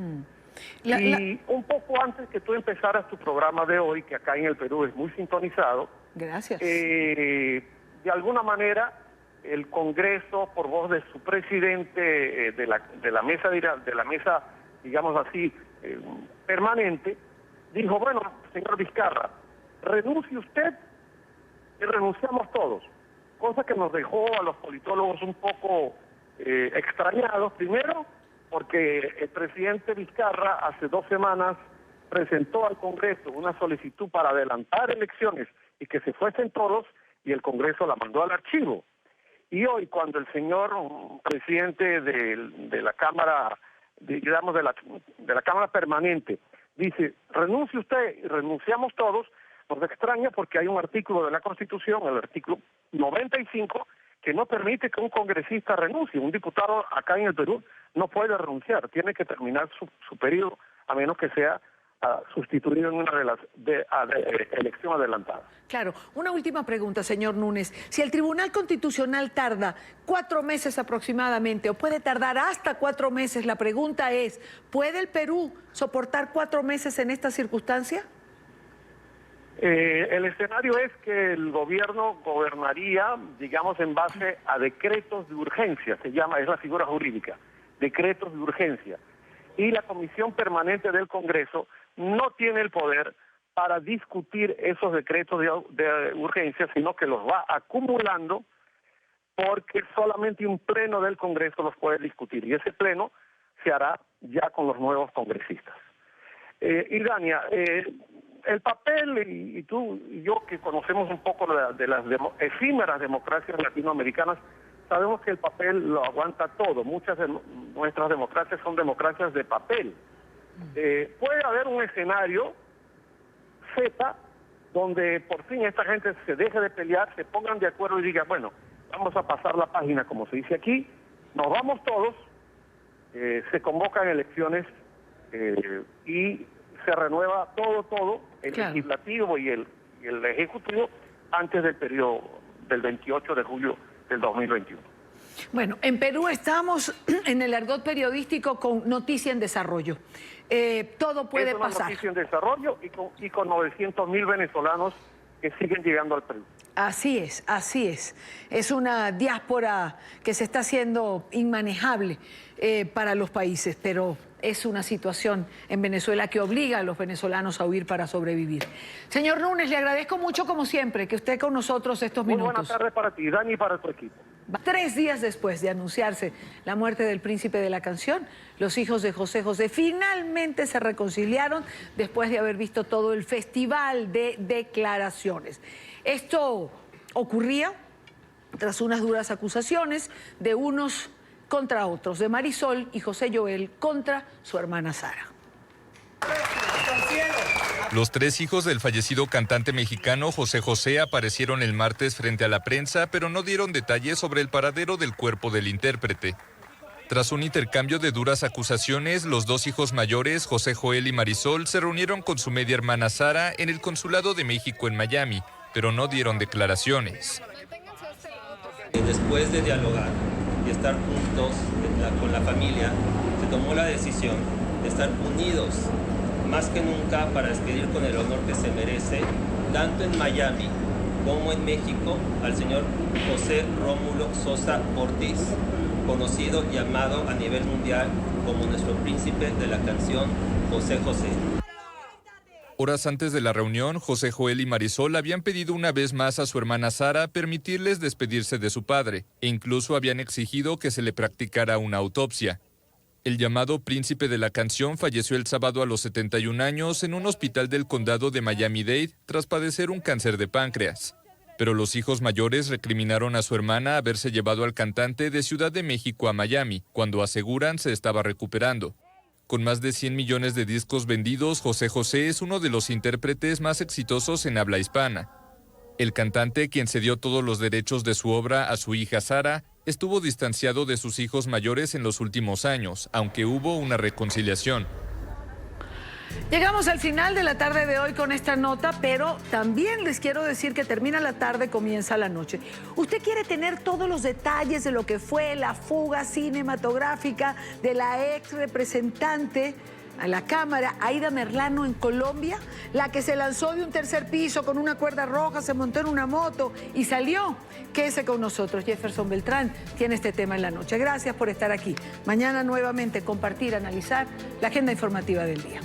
Y un poco antes que tú empezaras tu programa de hoy, que acá en el Perú es muy sintonizado, gracias. De alguna manera el Congreso, por voz de su presidente de la mesa, digamos así, permanente, dijo, bueno, señor Vizcarra, renuncie usted y renunciamos todos. Cosa que nos dejó a los politólogos un poco extrañados, primero porque el presidente Vizcarra hace 2 semanas presentó al Congreso una solicitud para adelantar elecciones y que se fuesen todos, y el Congreso la mandó al archivo. Y hoy, cuando el señor presidente de la Cámara, digamos de la Cámara Permanente, dice, renuncie usted y renunciamos todos, nos extraña porque hay un artículo de la Constitución, el artículo 95, que no permite que un congresista renuncie. Un diputado acá en el Perú no puede renunciar, tiene que terminar su periodo, a menos que sea sustituido en una elección adelantada. Claro, una última pregunta, señor Núñez. Si el Tribunal Constitucional tarda 4 meses aproximadamente, o puede tardar hasta 4 meses, la pregunta es, ¿puede el Perú soportar 4 meses en esta circunstancia? El escenario es que el gobierno gobernaría, digamos, en base a decretos de urgencia, es la figura jurídica, decretos de urgencia. Y la Comisión Permanente del Congreso no tiene el poder para discutir esos decretos de urgencia, sino que los va acumulando porque solamente un pleno del Congreso los puede discutir. Y ese pleno se hará ya con los nuevos congresistas. Idania, el papel, y tú y yo que conocemos un poco de las efímeras democracias latinoamericanas, sabemos que el papel lo aguanta todo. Muchas de nuestras democracias son democracias de papel. Puede haber un escenario Z donde por fin esta gente se deje de pelear, se pongan de acuerdo y digan, bueno, vamos a pasar la página, como se dice aquí, nos vamos todos, se convocan elecciones y se renueva todo, el legislativo y el ejecutivo antes del periodo del 28 de julio del 2021. Bueno, en Perú estamos en el argot periodístico con noticia en desarrollo. Todo puede pasar. Es una noticia en desarrollo y con 900.000 venezolanos que siguen llegando al Perú. Así es, así es. Es una diáspora que se está haciendo inmanejable para los países, pero es una situación en Venezuela que obliga a los venezolanos a huir para sobrevivir. Señor Núñez, le agradezco mucho, como siempre, que esté con nosotros estos minutos. Muy buena tarde para ti, Dani, y para tu equipo. 3 días después de anunciarse la muerte del príncipe de la canción, los hijos de José José finalmente se reconciliaron después de haber visto todo el festival de declaraciones. Esto ocurría tras unas duras acusaciones de unos contra otros, de Marisol y José Joel contra su hermana Sara. Los 3 hijos del fallecido cantante mexicano José José aparecieron el martes frente a la prensa, pero no dieron detalles sobre el paradero del cuerpo del intérprete. Tras un intercambio de duras acusaciones, los 2 hijos mayores, José Joel y Marisol, se reunieron con su media hermana Sara en el Consulado de México en Miami, pero no dieron declaraciones. Después de dialogar y estar juntos con la familia, se tomó la decisión de estar unidos más que nunca para despedir con el honor que se merece, tanto en Miami como en México, al señor José Rómulo Sosa Ortiz, conocido y amado a nivel mundial como nuestro príncipe de la canción, José José. Horas antes de la reunión, José Joel y Marisol habían pedido una vez más a su hermana Sara permitirles despedirse de su padre, e incluso habían exigido que se le practicara una autopsia. El llamado príncipe de la canción falleció el sábado a los 71 años en un hospital del condado de Miami-Dade tras padecer un cáncer de páncreas. Pero los hijos mayores recriminaron a su hermana haberse llevado al cantante de Ciudad de México a Miami, cuando aseguran se estaba recuperando. Con más de 100 millones de discos vendidos, José José es uno de los intérpretes más exitosos en habla hispana. El cantante, quien cedió todos los derechos de su obra a su hija Sara, estuvo distanciado de sus hijos mayores en los últimos años, aunque hubo una reconciliación. Llegamos al final de la tarde de hoy con esta nota, pero también les quiero decir que termina la tarde, comienza la noche. ¿Usted quiere tener todos los detalles de lo que fue la fuga cinematográfica de la ex representante a la Cámara, Aida Merlano, en Colombia? La que se lanzó de un 3er piso con una cuerda roja, se montó en una moto y salió. Quédese con nosotros. Jefferson Beltrán tiene este tema en la noche. Gracias por estar aquí. Mañana nuevamente compartir, analizar la agenda informativa del día.